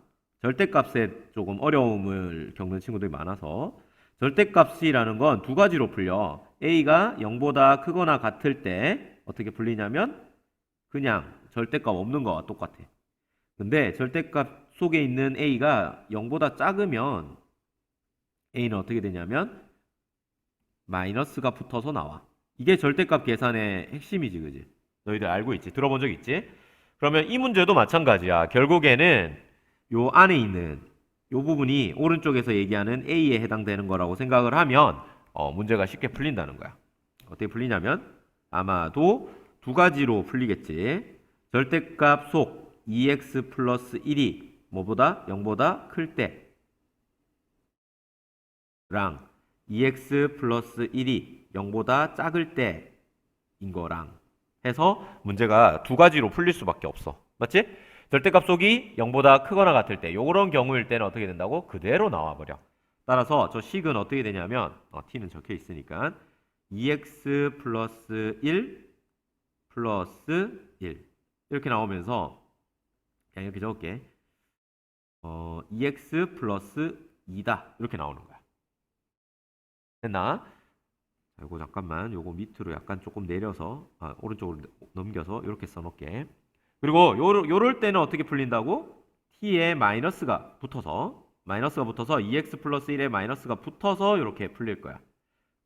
S2: 절대값에 조금 어려움을 겪는 친구들이 많아서, 절대값이라는 건 두 가지로 풀려. a가 0보다 크거나 같을 때 어떻게 풀리냐면 그냥 절대값 없는 거와 똑같아. 근데 절대값 속에 있는 a가 0보다 작으면 a는 어떻게 되냐면 마이너스가 붙어서 나와. 이게 절대값 계산의 핵심이지, 그지? 너희들 알고 있지? 들어본 적 있지? 그러면 이 문제도 마찬가지야. 결국에는 요 안에 있는 요 부분이 오른쪽에서 얘기하는 A에 해당되는 거라고 생각을 하면 문제가 쉽게 풀린다는 거야. 어떻게 풀리냐면 아마도 두 가지로 풀리겠지. 절대값 속 2x 플러스 1이 뭐보다? 0보다 클 때랑 2x 플러스 1이 0보다 작을 때인 거랑 해서 문제가 두 가지로 풀릴 수밖에 없어. 맞지? 절대값 속이 0보다 크거나 같을 때 요런 경우일 때는 어떻게 된다고? 그대로 나와버려. 따라서 저 식은 어떻게 되냐면 t는 적혀 있으니까 2x 플러스 1 플러스 1 이렇게 나오면서 그냥 이렇게 적을게. 2x 플러스 2다 이렇게 나오는 거야. 됐나? 이거 잠깐만 요거 밑으로 약간 조금 내려서 오른쪽으로 넘겨서 이렇게 써놓을게. 그리고 요럴 때는 어떻게 풀린다고? t에 마이너스가 붙어서 2x 플러스 1에 마이너스가 붙어서 이렇게 풀릴 거야.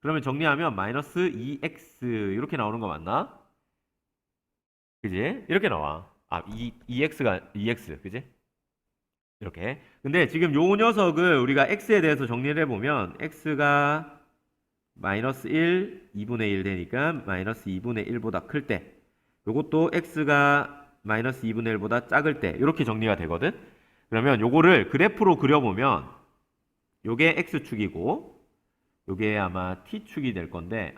S2: 그러면 정리하면 마이너스 2x 이렇게 나오는 거 맞나? 그지? 이렇게 나와. 2x가 2x 그지? 이렇게. 근데 지금 요 녀석을 우리가 x에 대해서 정리를 해보면 x가 마이너스 1, 2분의 1 되니까 마이너스 2분의 1보다 클 때, 요것도 x가 마이너스 2분의 1보다 작을 때 이렇게 정리가 되거든. 그러면 요거를 그래프로 그려보면 요게 x축이고 요게 아마 t축이 될 건데,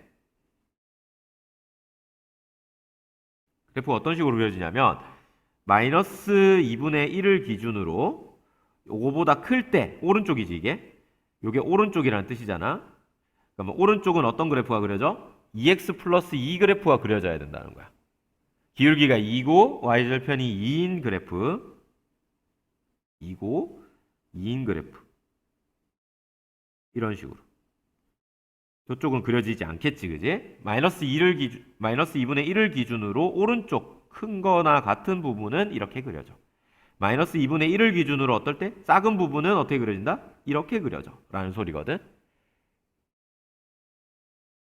S2: 그래프가 어떤 식으로 그려지냐면 마이너스 2분의 1을 기준으로 요거보다 클 때, 오른쪽이지 이게, 요게 오른쪽이라는 뜻이잖아. 그러면 오른쪽은 어떤 그래프가 그려져? 2x 플러스 2 그래프가 그려져야 된다는 거야. 기울기가 2고 y절편이 2인 그래프, 2고 2인 그래프, 이런 식으로. 저쪽은 그려지지 않겠지, 그지? 마이너스 2분의 1을 기준으로 오른쪽 큰 거나 같은 부분은 이렇게 그려져. 마이너스 2분의 1을 기준으로 어떨 때? 작은 부분은 어떻게 그려진다? 이렇게 그려져 라는 소리거든.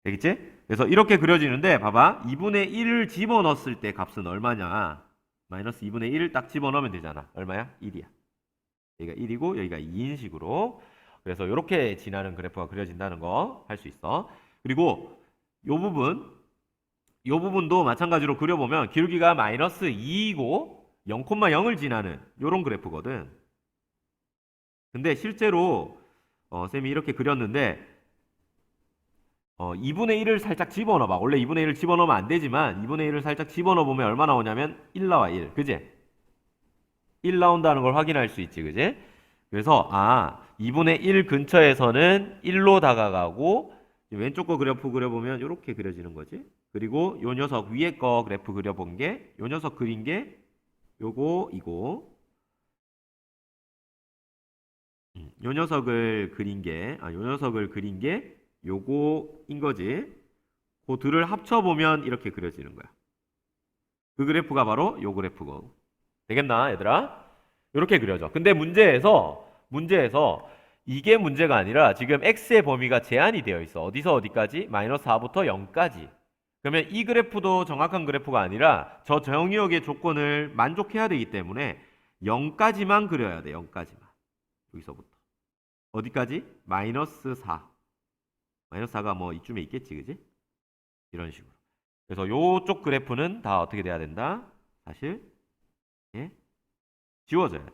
S2: 되겠지? 그래서 이렇게 그려지는데 봐봐. 2분의 1을 집어넣었을 때 값은 얼마냐? 마이너스 2분의 1을 딱 집어넣으면 되잖아. 얼마야? 1이야. 여기가 1이고 여기가 2인 식으로. 그래서 이렇게 지나는 그래프가 그려진다는 거 할 수 있어. 그리고 요 부분도 마찬가지로 그려보면 기울기가 마이너스 2이고 0,0을 지나는 요런 그래프거든. 근데 실제로 쌤이 이렇게 그렸는데 2분의 1을 살짝 집어넣어봐. 원래 2분의 1을 집어넣으면 안 되지만 2분의 1을 살짝 집어넣어보면 얼마 나오냐면 1 나와 1. 그지? 1 나온다는 걸 확인할 수 있지. 그지? 그래서 2분의 1 근처에서는 1로 다가가고 왼쪽 거 그래프 그려보면 이렇게 그려지는 거지. 그리고 요 녀석 위에 거 그래프 그려본 게 요 녀석 그린 게 요거 이고 요 녀석을 그린 게 요 녀석을 그린 게 요거인 거지. 그 둘을 합쳐보면 이렇게 그려지는 거야. 그 그래프가 바로 요 그래프고. 되겠나, 얘들아? 이렇게 그려져. 근데 문제에서 이게 문제가 아니라 지금 x의 범위가 제한이 되어 있어. 어디서 어디까지? 마이너스 4부터 0까지. 그러면 이 그래프도 정확한 그래프가 아니라 저 정의역의 조건을 만족해야 되기 때문에 0까지만 그려야 돼. 0까지만. 여기서부터. 어디까지? 마이너스 4. 마이너스 4가 뭐 이쯤에 있겠지, 그지? 이런 식으로. 그래서 요쪽 그래프는 다 어떻게 돼야 된다? 사실 예? 지워져야 돼.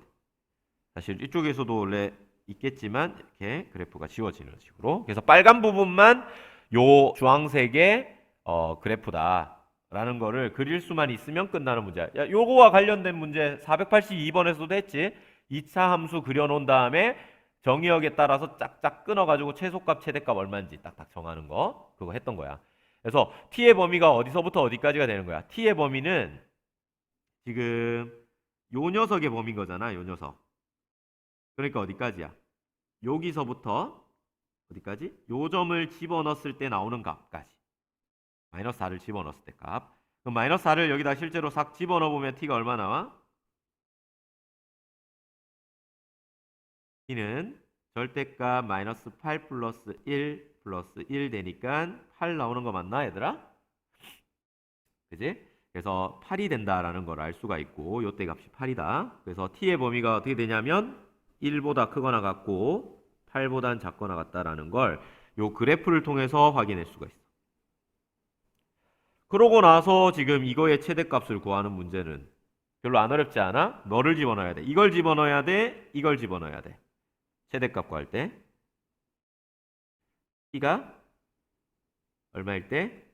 S2: 사실 이쪽에서도 원래 있겠지만 이렇게 그래프가 지워지는 식으로. 그래서 빨간 부분만 요 주황색의 그래프다라는 거를 그릴 수만 있으면 끝나는 문제야. 야, 요거와 관련된 문제 482번에서도 했지. 2차 함수 그려놓은 다음에 정의역에 따라서 짝짝 끊어가지고 최소값, 최대값 얼마인지 딱딱 정하는 거. 그거 했던 거야. 그래서 t의 범위가 어디서부터 어디까지가 되는 거야. t의 범위는 지금 요 녀석의 범위인 거잖아. 요 녀석. 그러니까 어디까지야? 여기서부터 어디까지? 요 점을 집어넣었을 때 나오는 값까지. 마이너스 4를 집어넣었을 때 값. 그럼 마이너스 4를 여기다 실제로 싹 집어넣어보면 t가 얼마 나와? t는 절대값 마이너스 8 플러스 1 플러스 1 되니까 8 나오는 거 맞나, 얘들아? 그지? 그래서 8이 된다라는 걸 알 수가 있고 요때 값이 8이다. 그래서 t의 범위가 어떻게 되냐면 1보다 크거나 같고 8보단 작거나 같다라는 걸 요 그래프를 통해서 확인할 수가 있어. 그러고 나서 지금 이거의 최대값을 구하는 문제는 별로 안 어렵지 않아? 너를 집어넣어야 돼. 이걸 집어넣어야 돼. 이걸 집어넣어야 돼. 최대값 구할 때 t가 얼마일 때?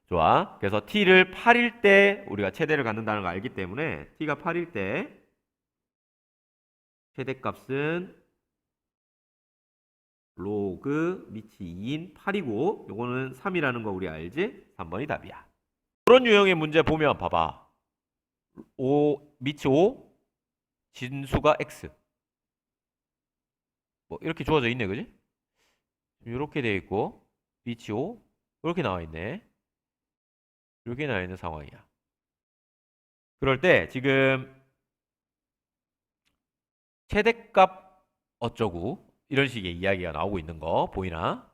S2: 좋아. 그래서 t를 8일 때 우리가 최대를 갖는다는 걸 알기 때문에 t가 8일 때 최대값은 로그 밑이 2인 8이고 요거는 3이라는 거 우리 알지? 3번이 답이야. 그런 유형의 문제 보면 봐봐. 밑이 5, 진수가 x. 뭐 이렇게 주어져 있네, 그지? 이렇게 돼 있고 밑이 5 이렇게 나와 있네. 이렇게 나와 있는 상황이야. 그럴 때 지금 최대값 어쩌고 이런 식의 이야기가 나오고 있는 거 보이나?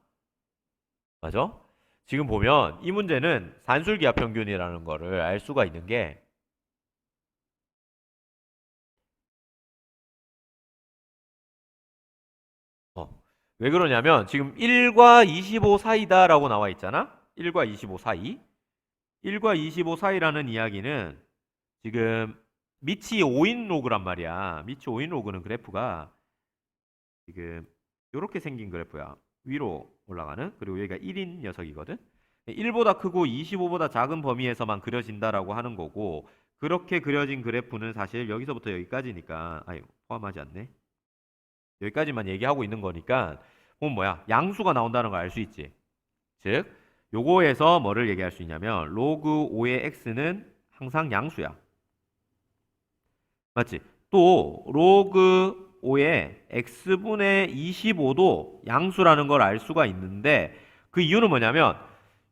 S2: 맞아? 지금 보면 이 문제는 산술기하 평균이라는 거를 알 수가 있는 게 왜 그러냐면 지금 1과 25 사이다라고 나와 있잖아? 1과 25 사이. 1과 25 사이라는 이야기는 지금 밑이 5인 로그란 말이야. 밑이 5인 로그는 그래프가 지금 이렇게 생긴 그래프야. 위로 올라가는. 그리고 여기가 1인 녀석이거든. 1보다 크고 25보다 작은 범위에서만 그려진다라고 하는 거고 그렇게 그려진 그래프는 사실 여기서부터 여기까지니까 포함하지 않네. 여기까지만 얘기하고 있는 거니까 보면 뭐야? 양수가 나온다는 걸 알 수 있지. 즉 요거에서 뭐를 얘기할 수 있냐면 로그 5의 x는 항상 양수야. 맞지? 또 로그 5의 x분의 25도 양수라는 걸 알 수가 있는데 그 이유는 뭐냐면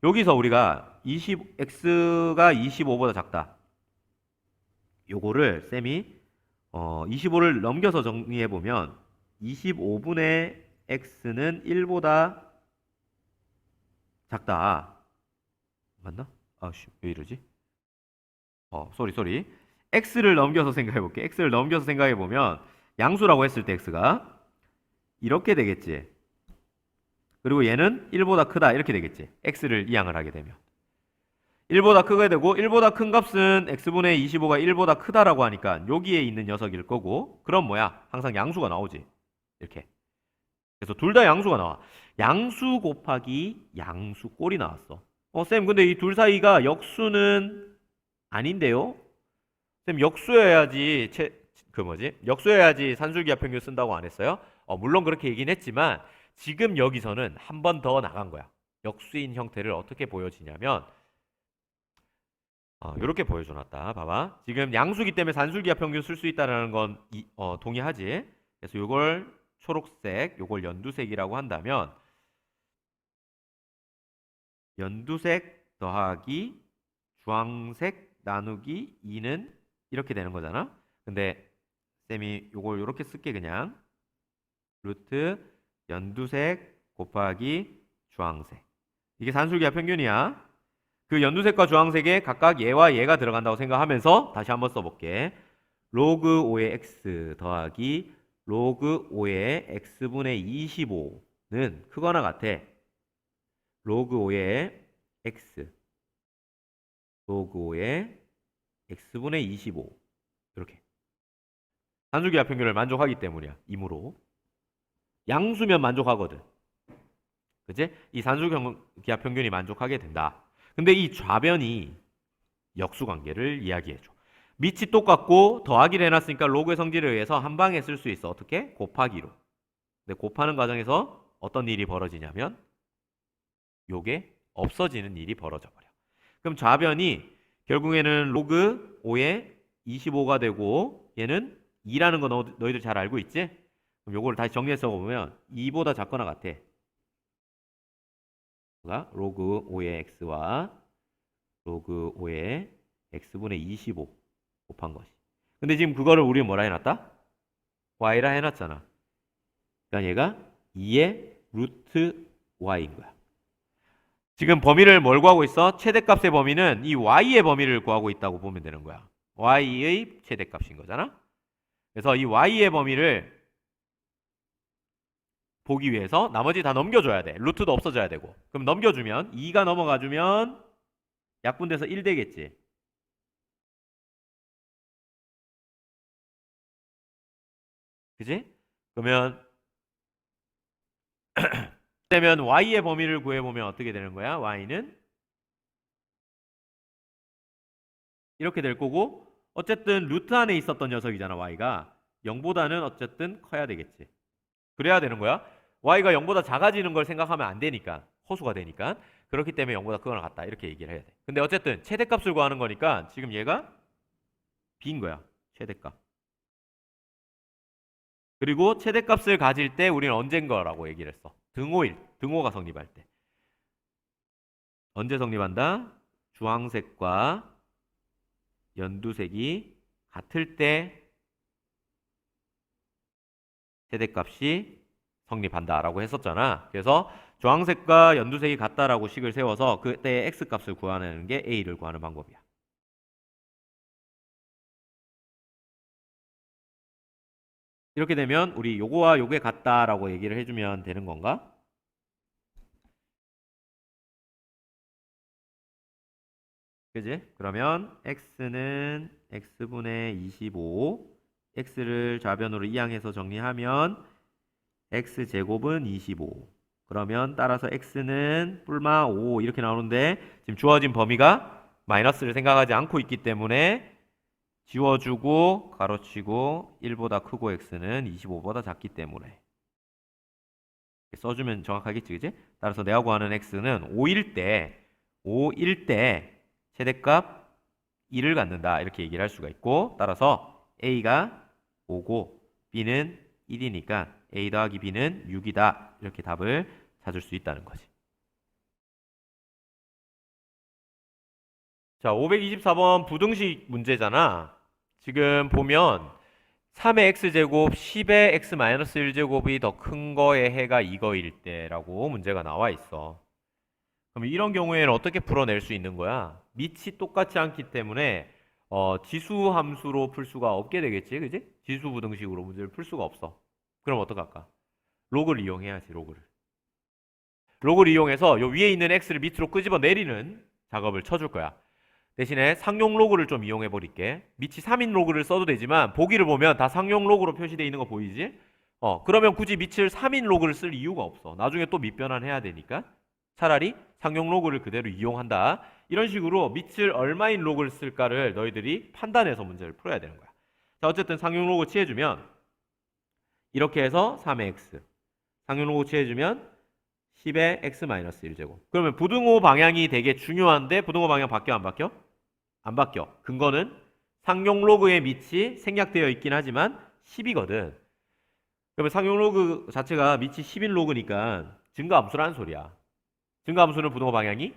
S2: 여기서 우리가 x가 25보다 작다. 요거를 쌤이 25를 넘겨서 정리해 보면 25분의 x는 1보다 작다. 맞나? 아씨, 왜 이러지? 쏘리. x를 넘겨서 생각해 볼게. x를 넘겨서 생각해 보면 양수라고 했을 때 x가 이렇게 되겠지. 그리고 얘는 1보다 크다 이렇게 되겠지. x를 이항을 하게 되면 1보다 크게 되고 1보다 큰 값은 x분의 25가 1보다 크다라고 하니까 여기에 있는 녀석일 거고, 그럼 뭐야? 항상 양수가 나오지. 이렇게. 그래서 둘 다 양수가 나와. 양수 곱하기 양수 꼴이 나왔어. 쌤, 근데 이 둘 사이가 역수는 아닌데요? 쌤, 역수여야지 역수여야지 산술기하 평균 쓴다고 안 했어요? 물론 그렇게 얘기는 했지만 지금 여기서는 한 번 더 나간 거야. 역수인 형태를 어떻게 보여지냐면 이렇게 보여줘놨다. 봐봐. 지금 양수기 때문에 산술기하 평균 쓸 수 있다는 건 동의하지? 그래서 이걸 초록색, 요걸 연두색이라고 한다면 연두색 더하기 주황색 나누기 2는 이렇게 되는 거잖아. 근데 쌤이 요걸 이렇게 쓸게. 그냥 루트 연두색 곱하기 주황색. 이게 산술기하 평균이야. 그 연두색과 주황색에 각각 얘와 얘가 들어간다고 생각하면서 다시 한번 써볼게. 로그 5의 x 더하기 로그 5의 x분의 25는 크거나 같아. 로그 5의 x 로그 5의 x분의 25 이렇게. 산술기하 평균을 만족하기 때문이야. 이므로 양수면 만족하거든. 그치? 이 산술기하 평균이 만족하게 된다. 근데 이 좌변이 역수관계를 이야기해줘. 밑이 똑같고 더하기를 해놨으니까 로그의 성질에 의해서 한 방에 쓸 수 있어. 어떻게? 곱하기로. 근데 곱하는 과정에서 어떤 일이 벌어지냐면 요게 없어지는 일이 벌어져 버려. 그럼 좌변이 결국에는 로그 5의 25가 되고 얘는 2라는 거 너희들 잘 알고 있지? 그럼 요거를 다시 정리해서 보면 2보다 작거나 같아. 로그 5의 x와 로그 5의 x분의 25 곱한 것이. 근데 지금 그거를 우리는 뭐라 해놨다? y라 해놨잖아. 그러니까 얘가 2의 루트 y인 거야. 지금 범위를 뭘 구하고 있어? 최대값의 범위는 이 y의 범위를 구하고 있다고 보면 되는 거야. y의 최대값인 거잖아. 그래서 이 y의 범위를 보기 위해서 나머지 다 넘겨줘야 돼. 루트도 없어져야 되고. 그럼 넘겨주면 2가 넘어가주면 약분돼서 1 되겠지. 그지? 그러면 되면 y의 범위를 구해보면 어떻게 되는 거야? y는 이렇게 될 거고, 어쨌든 루트 안에 있었던 녀석이잖아. y가 0보다는 어쨌든 커야 되겠지. 그래야 되는 거야. y가 0보다 작아지는 걸 생각하면 안 되니까. 허수가 되니까. 그렇기 때문에 0보다 크거나 같다. 이렇게 얘기를 해야 돼. 근데 어쨌든 최대값을 구하는 거니까 지금 얘가 b인 거야. 최대값. 그리고 최대값을 가질 때 우리는 언제인 거라고 얘기를 했어. 등호가 성립할 때. 언제 성립한다? 주황색과 연두색이 같을 때 최대값이 성립한다라고 했었잖아. 그래서 주황색과 연두색이 같다라고 식을 세워서 그때의 x값을 구하는 게 a를 구하는 방법이야. 이렇게 되면 우리 요거와 요게 같다라고 얘기를 해주면 되는 건가? 그지? 그러면 x는 x분의 25, x를 좌변으로 이항해서 정리하면 x제곱은 25. 그러면 따라서 x는 뿔마 5 이렇게 나오는데 지금 주어진 범위가 마이너스를 생각하지 않고 있기 때문에 지워주고 가로치고 1보다 크고 x는 25보다 작기 때문에 써주면 정확하겠지, 그지? 따라서 내가 구하는 x는 5일 때 최대값 1을 갖는다 이렇게 얘기를 할 수가 있고, 따라서 a가 5고 b는 1이니까 a 더하기 b는 6이다 이렇게 답을 찾을 수 있다는 거지. 자, 524번 부등식 문제잖아. 지금 보면 3의 x제곱 10의 x-1제곱이 더 큰 거의 해가 이거일 때라고 문제가 나와 있어. 그럼 이런 경우에는 어떻게 풀어낼 수 있는 거야? 밑이 똑같지 않기 때문에 지수 함수로 풀 수가 없게 되겠지, 그지? 지수 부등식으로 문제를 풀 수가 없어. 그럼 어떡할까? 로그를 이용해야지, 로그를. 로그를 이용해서 요 위에 있는 x를 밑으로 끄집어 내리는 작업을 쳐줄 거야. 대신에 상용 로그를 좀 이용해 버릴게. 밑이 3인 로그를 써도 되지만 보기를 보면 다 상용 로그로 표시되어 있는 거 보이지? 그러면 굳이 밑을 3인 로그를 쓸 이유가 없어. 나중에 또 밑변환 해야 되니까. 차라리 상용 로그를 그대로 이용한다. 이런 식으로 밑을 얼마인 로그를 쓸까를 너희들이 판단해서 문제를 풀어야 되는 거야. 자, 어쨌든 상용 로그 취해주면 이렇게 해서 3의 x. 상용 로그 취해주면 10의 x-1제곱. 그러면 부등호 방향이 되게 중요한데 부등호 방향 바뀌어 안 바뀌어? 안 바뀌어. 근거는 상용 로그의 밑이 생략되어 있긴 하지만 10이거든. 그러면 상용 로그 자체가 밑이 10인 로그니까 증가함수라는 소리야. 증가함수는 부등호 방향이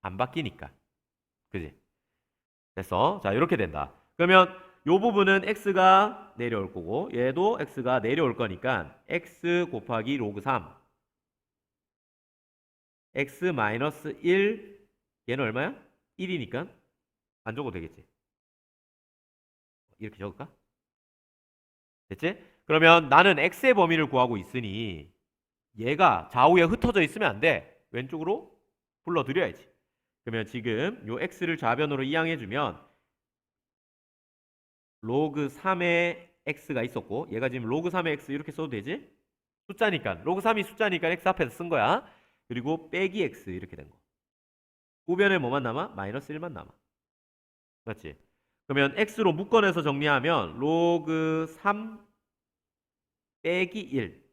S2: 안 바뀌니까. 그지? 됐어. 자, 이렇게 된다. 그러면 요 부분은 x가 내려올 거고 얘도 x가 내려올 거니까 x 곱하기 로그 3 x-1 얘는 얼마야? 1이니까 안 적어도 되겠지. 이렇게 적을까? 됐지? 그러면 나는 x의 범위를 구하고 있으니 얘가 좌우에 흩어져 있으면 안 돼. 왼쪽으로 불러들여야지. 그러면 지금 요 x를 좌변으로 이항해주면 로그 3의 x가 있었고 얘가 지금 로그 3의 x 이렇게 써도 되지? 숫자니까 로그 3이 숫자니까 x 앞에서 쓴 거야. 그리고 빼기 x 이렇게 된 거. 우변에 뭐만 남아? 마이너스 1만 남아. 맞지? 그러면 x로 묶어내서 정리하면 로그 3 빼기 1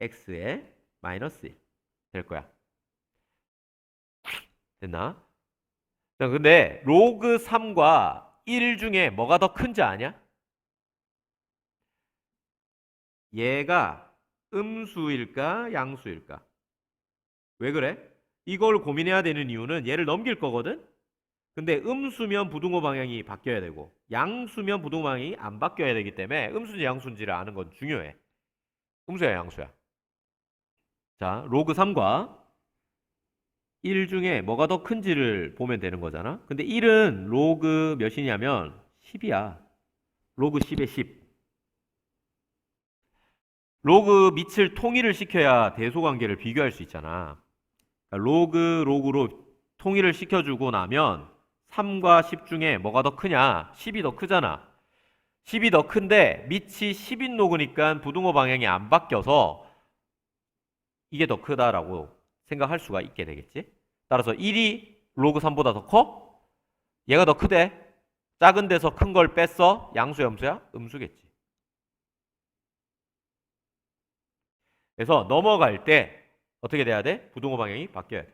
S2: x에 마이너스 1 될 거야. 됐나? 자, 근데 로그 3과 1 중에 뭐가 더 큰지 아냐? 얘가 음수일까 양수일까? 왜 그래? 이걸 고민해야 되는 이유는 얘를 넘길 거거든? 근데 음수면 부등호 방향이 바뀌어야 되고 양수면 부등호 방향이 안 바뀌어야 되기 때문에 음수인지 양수인지를 아는 건 중요해. 음수야 양수야? 자, 로그 3과 1 중에 뭐가 더 큰지를 보면 되는 거잖아. 근데 1은 로그 몇이냐면 10이야. 로그 10에 10. 로그 밑을 통일을 시켜야 대소관계를 비교할 수 있잖아. 그러니까 로그로 통일을 시켜주고 나면 3과 10 중에 뭐가 더 크냐? 10이 더 크잖아. 10이 더 큰데 밑이 10인 로그니까 부등호 방향이 안 바뀌어서 이게 더 크다라고 생각할 수가 있게 되겠지. 따라서 1이 로그 3보다 더 커? 얘가 더 크대. 작은 데서 큰 걸 뺐어. 양수야 음수야? 음수겠지. 그래서 넘어갈 때 어떻게 돼야 돼? 부등호 방향이 바뀌어야 돼.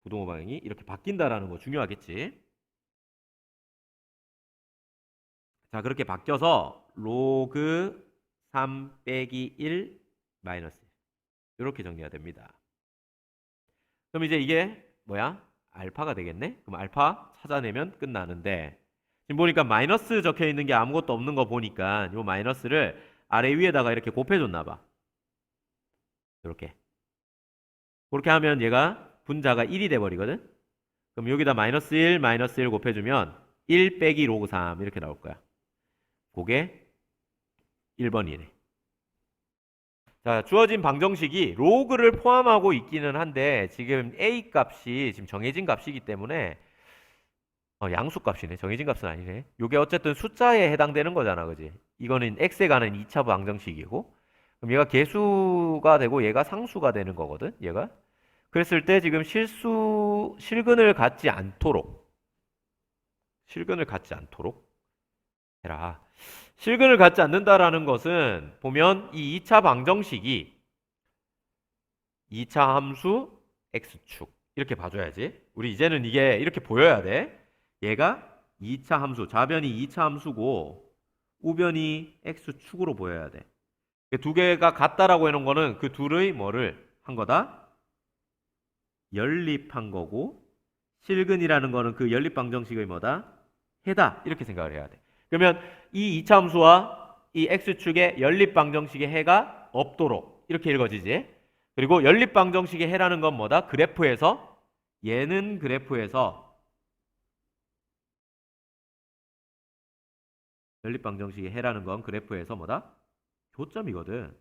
S2: 부등호 방향이 이렇게 바뀐다라는 거 중요하겠지. 자, 그렇게 바뀌어서 로그 3 빼기 1 마이너스 1 이렇게 정리가 됩니다. 그럼 이제 이게 뭐야? 알파가 되겠네? 그럼 알파 찾아내면 끝나는데 지금 보니까 마이너스 적혀 있는 게 아무것도 없는 거 보니까 이 마이너스를 아래 위에다가 이렇게 곱해줬나 봐. 이렇게. 그렇게 하면 얘가 분자가 1이 돼버리거든? 그럼 여기다 마이너스 1 곱해주면 1 빼기 로그 3 이렇게 나올 거야. 그게 1번이네. 자, 주어진 방정식이 로그를 포함하고 있기는 한데 지금 a 값이 지금 정해진 값이기 때문에 양수 값이네. 정해진 값은 아니네. 요게 어쨌든 숫자에 해당되는 거잖아. 그지? 이거는 x에 관한 2차 방정식이고 그럼 얘가 개수가 되고 얘가 상수가 되는 거거든. 얘가. 그랬을 때 지금 실근을 갖지 않도록 해라. 실근을 갖지 않는다라는 것은 보면 이 2차 방정식이 2차 함수 x축 이렇게 봐줘야지. 우리 이제는 이게 이렇게 보여야 돼. 얘가 2차 함수, 좌변이 2차 함수고 우변이 x축으로 보여야 돼. 두 개가 같다라고 해놓은 거는 그 둘의 뭐를 한 거다? 연립한 거고 실근이라는 거는 그 연립 방정식의 뭐다? 해다. 이렇게 생각을 해야 돼. 그러면 이 2차 함수와 이 x축의 연립 방정식의 해가 없도록 이렇게 읽어지지. 그리고 연립 방정식의 해라는 건 뭐다? 그래프에서 얘는 그래프에서 연립 방정식의 해라는 건 그래프에서 뭐다? 교점이거든.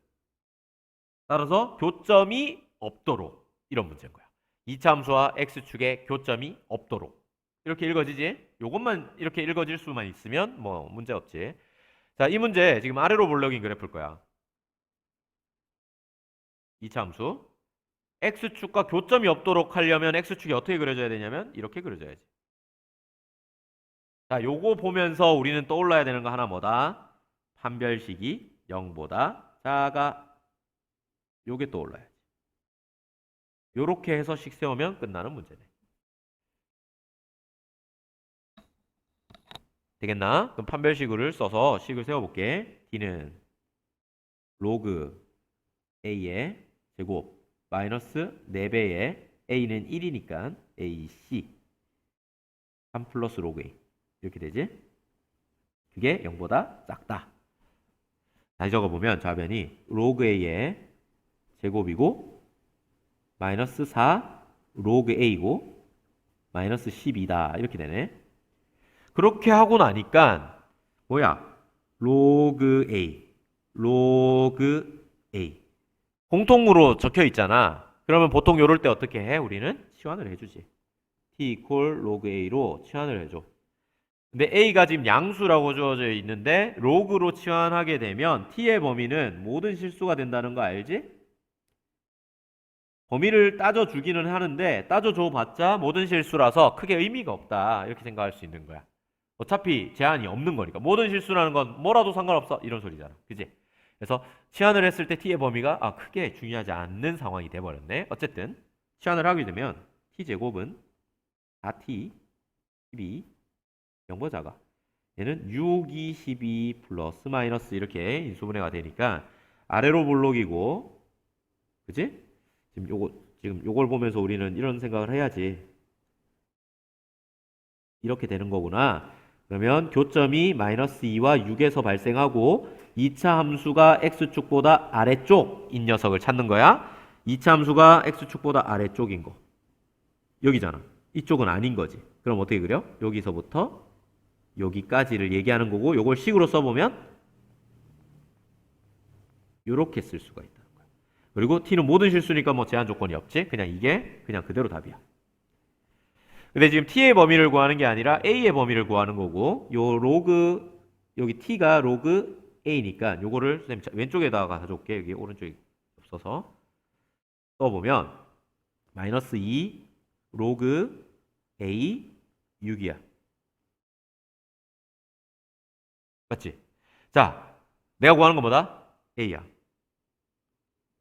S2: 따라서 교점이 없도록 이런 문제인 거야. 2차 함수와 x축에 교점이 없도록. 이렇게 읽어지지? 요것만 이렇게 읽어질 수만 있으면 뭐 문제 없지. 자, 이 문제 지금 아래로 볼록인 그래프일 거야. 2차 함수. x축과 교점이 없도록 하려면 x축이 어떻게 그려져야 되냐면 이렇게 그려져야지. 자, 요거 보면서 우리는 떠올라야 되는 거 하나 뭐다? 판별식이 0보다 작아. 요게 떠올라야지. 요렇게 해서 식 세우면 끝나는 문제네. 되겠나? 그럼 판별식을 써서 식을 세워볼게. d는 로그 a의 제곱 마이너스 4배의 a는 1이니까 ac 3 플러스 로그 a 이렇게 되지? 그게 0보다 작다. 다시 적어보면 좌변이 로그 a의 제곱이고 마이너스 4 로그 a고 마이너스 12다. 이렇게 되네. 그렇게 하고 나니까 뭐야? 로그 A 공통으로 적혀 있잖아. 그러면 보통 요럴 때 어떻게 해? 우리는 치환을 해주지. t equal 로그 a로 치환을 해줘. 근데 a가 지금 양수라고 주어져 있는데 로그로 치환하게 되면 t의 범위는 모든 실수가 된다는 거 알지? 범위를 따져주기는 하는데 따져줘 봤자 모든 실수라서 크게 의미가 없다. 이렇게 생각할 수 있는 거야. 어차피 제한이 없는 거니까. 모든 실수라는 건 뭐라도 상관없어. 이런 소리잖아. 그지? 그래서 치환을 했을 때 t의 범위가 크게 중요하지 않는 상황이 돼버렸네. 어쨌든 치환을 하게 되면 t제곱은 4t 12 0보다 작아. 얘는 6, 2, 12 플러스 마이너스 이렇게 인수분해가 되니까 아래로 볼록이고, 그지? 지금 요걸 보면서 우리는 이런 생각을 해야지. 이렇게 되는 거구나. 그러면 교점이 마이너스 2와 6에서 발생하고 2차 함수가 x축보다 아래쪽인 녀석을 찾는 거야. 2차 함수가 x축보다 아래쪽인 거. 여기잖아. 이쪽은 아닌 거지. 그럼 어떻게 그려? 여기서부터 여기까지를 얘기하는 거고 요걸 식으로 써보면 요렇게 쓸 수가 있다는 거야. 그리고 t는 모든 실수니까 뭐 제한 조건이 없지. 그냥 이게 그냥 그대로 답이야. 근데 지금 t의 범위를 구하는 게 아니라 a의 범위를 구하는 거고 요 로그 여기 t가 로그 a니까 요거를 선생님 왼쪽에다가 가져올게. 여기 오른쪽에 없어서 써보면 마이너스 2 로그 a 6이야. 맞지? 자, 내가 구하는 건 뭐다? a야.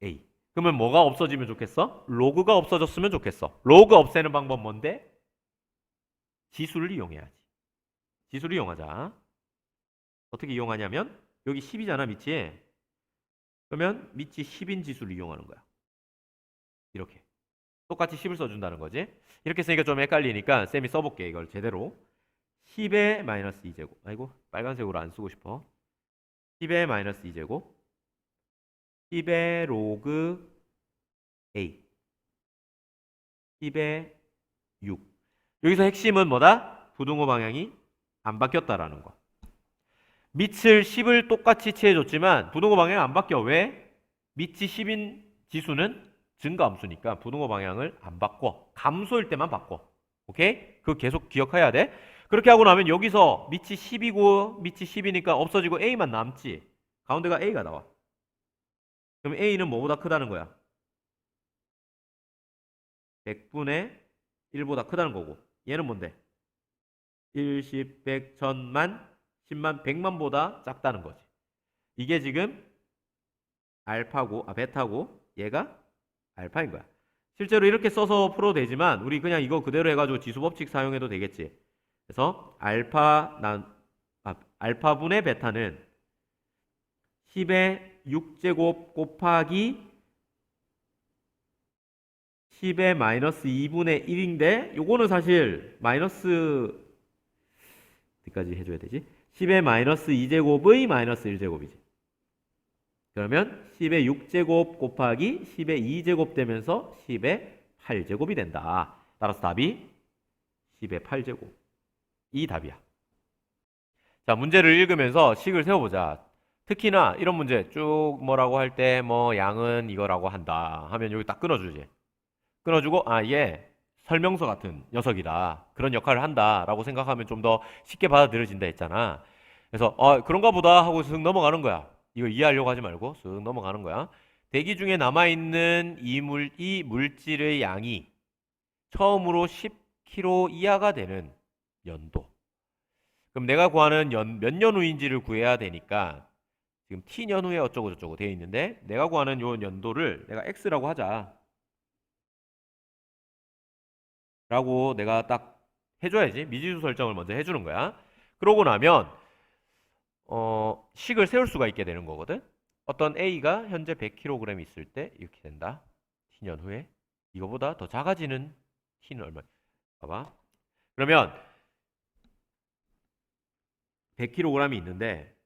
S2: a. 그러면 뭐가 없어지면 좋겠어? 로그가 없어졌으면 좋겠어. 로그 없애는 방법 뭔데? 지수를 이용해야지. 지수를 이용하자. 어떻게 이용하냐면 여기 10이잖아, 밑이. 그러면 밑이 10인 지수를 이용하는 거야. 이렇게. 똑같이 10을 써준다는 거지. 이렇게 쓰니까 좀 헷갈리니까 쌤이 써볼게. 이걸 제대로. 10의 마이너스 2제곱. 아이고, 빨간색으로 안 쓰고 싶어. 10의 마이너스 2제곱. 10의 로그 a. 10의 6. 여기서 핵심은 뭐다? 부등호 방향이 안 바뀌었다라는 거. 밑을 10을 똑같이 취해줬지만 부등호 방향이 안 바뀌어. 왜? 밑이 10인 지수는 증가함수니까 부등호 방향을 안 바꿔. 감소일 때만 바꿔. 오케이? 그거 계속 기억해야 돼. 그렇게 하고 나면 여기서 밑이 10이고 밑이 10이니까 없어지고 a만 남지. 가운데가 a가 나와. 그럼 a는 뭐보다 크다는 거야? 100분의 1보다 크다는 거고. 얘는 뭔데? 1, 10, 100, 1000만, 10만, 100만보다 작다는 거지. 이게 지금 알파고, 베타고 얘가 알파인 거야. 실제로 이렇게 써서 풀어도 되지만 우리 그냥 이거 그대로 해가지고 지수법칙 사용해도 되겠지. 그래서 알파분의 베타는 10의 6제곱 곱하기 10의 마이너스 2분의 1인데 요거는 사실 마이너스 어디까지 해줘야 되지? 10의 마이너스 2제곱의 마이너스 1제곱이지. 그러면 10의 6제곱 곱하기 10의 2제곱 되면서 10의 8제곱이 된다. 따라서 답이 10의 8제곱. 이 답이야. 자, 문제를 읽으면서 식을 세워보자. 특히나 이런 문제 쭉 뭐라고 할 때 뭐 양은 이거라고 한다 하면 여기 딱 끊어주지. 끊어주고 아 얘 설명서 같은 녀석이다. 그런 역할을 한다라고 생각하면 좀 더 쉽게 받아들여진다 했잖아. 그래서 그런가 보다 하고 슥 넘어가는 거야. 이거 이해하려고 하지 말고 슥 넘어가는 거야. 대기 중에 남아있는 이 물질의 양이 처음으로 10kg 이하가 되는 연도. 그럼 내가 구하는 몇 년 후인지를 구해야 되니까 지금 t년 후에 어쩌고 저쩌고 되어 있는데 내가 구하는 요 연도를 내가 x라고 하자. 라고 내가 딱 해줘야지. 미지수 설정을 먼저 해주는 거야. 그러고 나면 식을 세울 수가 있게 되는 거거든. 어떤 A가 현재 100kg 있을 때 이렇게 된다. t년 후에 이거보다 더 작아지는 t는 얼마? 봐봐. 그러면 100kg이 있는데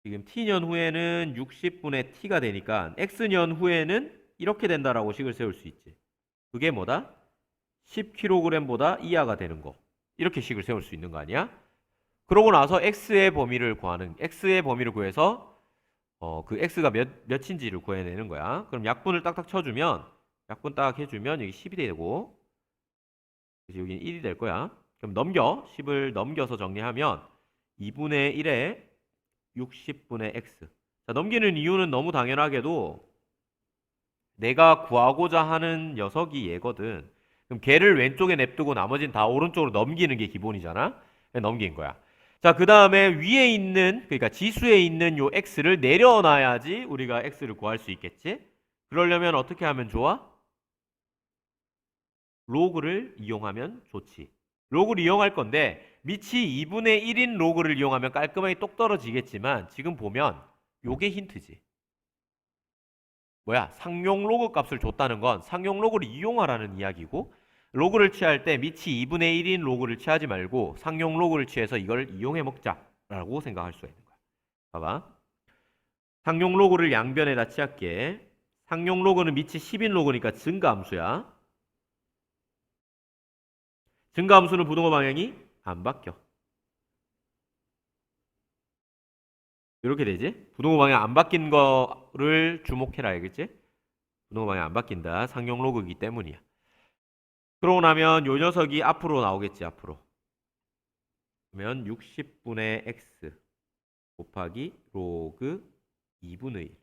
S2: 지금 t년 후에는 60분의 t가 되니까 x년 후에는 이렇게 된다라고 식을 세울 수 있지. 그게 뭐다? 10kg보다 이하가 되는 거. 이렇게 식을 세울 수 있는 거 아니야? 그러고 나서 x의 범위를 구해서 그 x가 몇인지를 구해내는 거야. 그럼 약분을 딱딱 쳐주면 약분 딱 해주면 여기 10이 되고 그래서 여기는 1이 될 거야. 그럼 10을 넘겨서 정리하면 2분의 1에 60분의 x. 자, 넘기는 이유는 너무 당연하게도 내가 구하고자 하는 녀석이 얘거든. 그럼 걔를 왼쪽에 냅두고 나머지는 다 오른쪽으로 넘기는 게 기본이잖아. 넘긴 거야. 자, 그 다음에 위에 있는, 그러니까 지수에 있는 요 x를 내려놔야지 우리가 x를 구할 수 있겠지. 그러려면 어떻게 하면 좋아? 로그를 이용하면 좋지. 로그를 이용할 건데 밑이 2분의 1인 로그를 이용하면 깔끔하게 똑 떨어지겠지만 지금 보면 요게 힌트지. 뭐야? 상용 로그 값을 줬다는 건 상용 로그를 이용하라는 이야기고 로그를 취할 때 밑이 2분의 1인 로그를 취하지 말고 상용 로그를 취해서 이걸 이용해 먹자라고 생각할 수가 있는 거야. 봐봐. 상용 로그를 양변에다 취할게. 상용 로그는 밑이 10인 로그니까 증가함수야. 증가함수는 부등호 방향이 안 바뀌어. 이렇게 되지? 부등호 방향 안 바뀐 거를 주목해라, 알겠지? 부등호 방향 안 바뀐다. 상용 로그이기 때문이야. 그러고 나면 요 녀석이 앞으로 나오겠지, 앞으로. 그러면 60분의 x 곱하기 로그 2분의 1.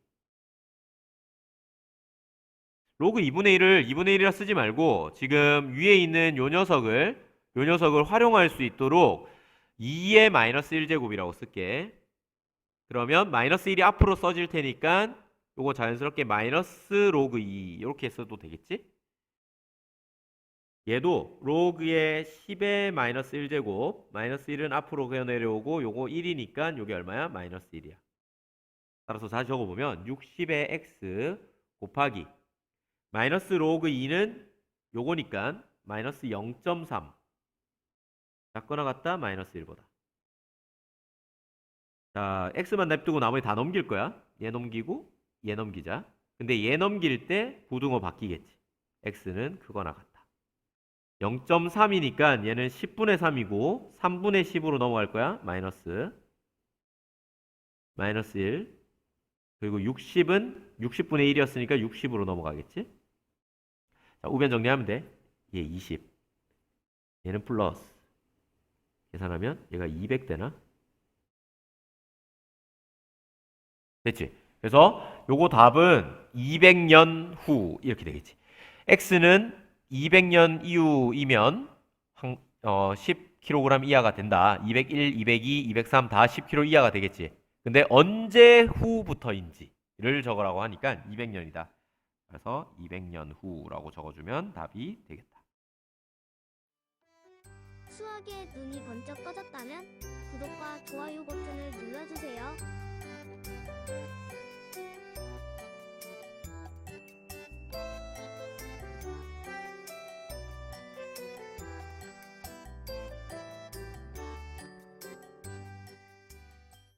S2: 로그 2분의 1을 2분의 1이라 쓰지 말고 지금 위에 있는 요 녀석을 활용할 수 있도록 2의 마이너스 1제곱이라고 쓸게. 그러면 마이너스 1이 앞으로 써질 테니까 요거 자연스럽게 마이너스 로그 2 이렇게 써도 되겠지? 얘도 로그의 10의 마이너스 1제곱 마이너스 1은 앞으로 그어 내려오고 요거 1이니까 요게 얼마야? 마이너스 1이야. 따라서 다시 적어보면 60의 x 곱하기 마이너스 로그 2는 요거니까 마이너스 0.3 작거나 같다 마이너스 1보다. 자, x만 냅두고 나머지 다 넘길 거야. 얘 넘기고 얘 넘기자. 근데 얘 넘길 때 부등호 바뀌겠지. x는 크거나 같다. 0.3이니까 얘는 10분의 3이고 3분의 10으로 넘어갈 거야. 마이너스 1. 그리고 60은 60분의 1이었으니까 60으로 넘어가겠지. 자, 우변 정리하면 돼. 얘 20. 얘는 플러스. 계산하면 얘가 200 되나? 됐지? 그래서 요거 답은 200년 후 이렇게 되겠지. x는 200년 이후이면 10kg 이하가 된다. 201, 202, 203 다 10kg 이하가 되겠지. 근데 언제 후부터인지를 적으라고 하니까 200년이다. 그래서 200년 후라고 적어주면 답이 되겠다.
S1: 수학에 눈이 번쩍 떠졌다면 구독과 좋아요 버튼을 눌러주세요.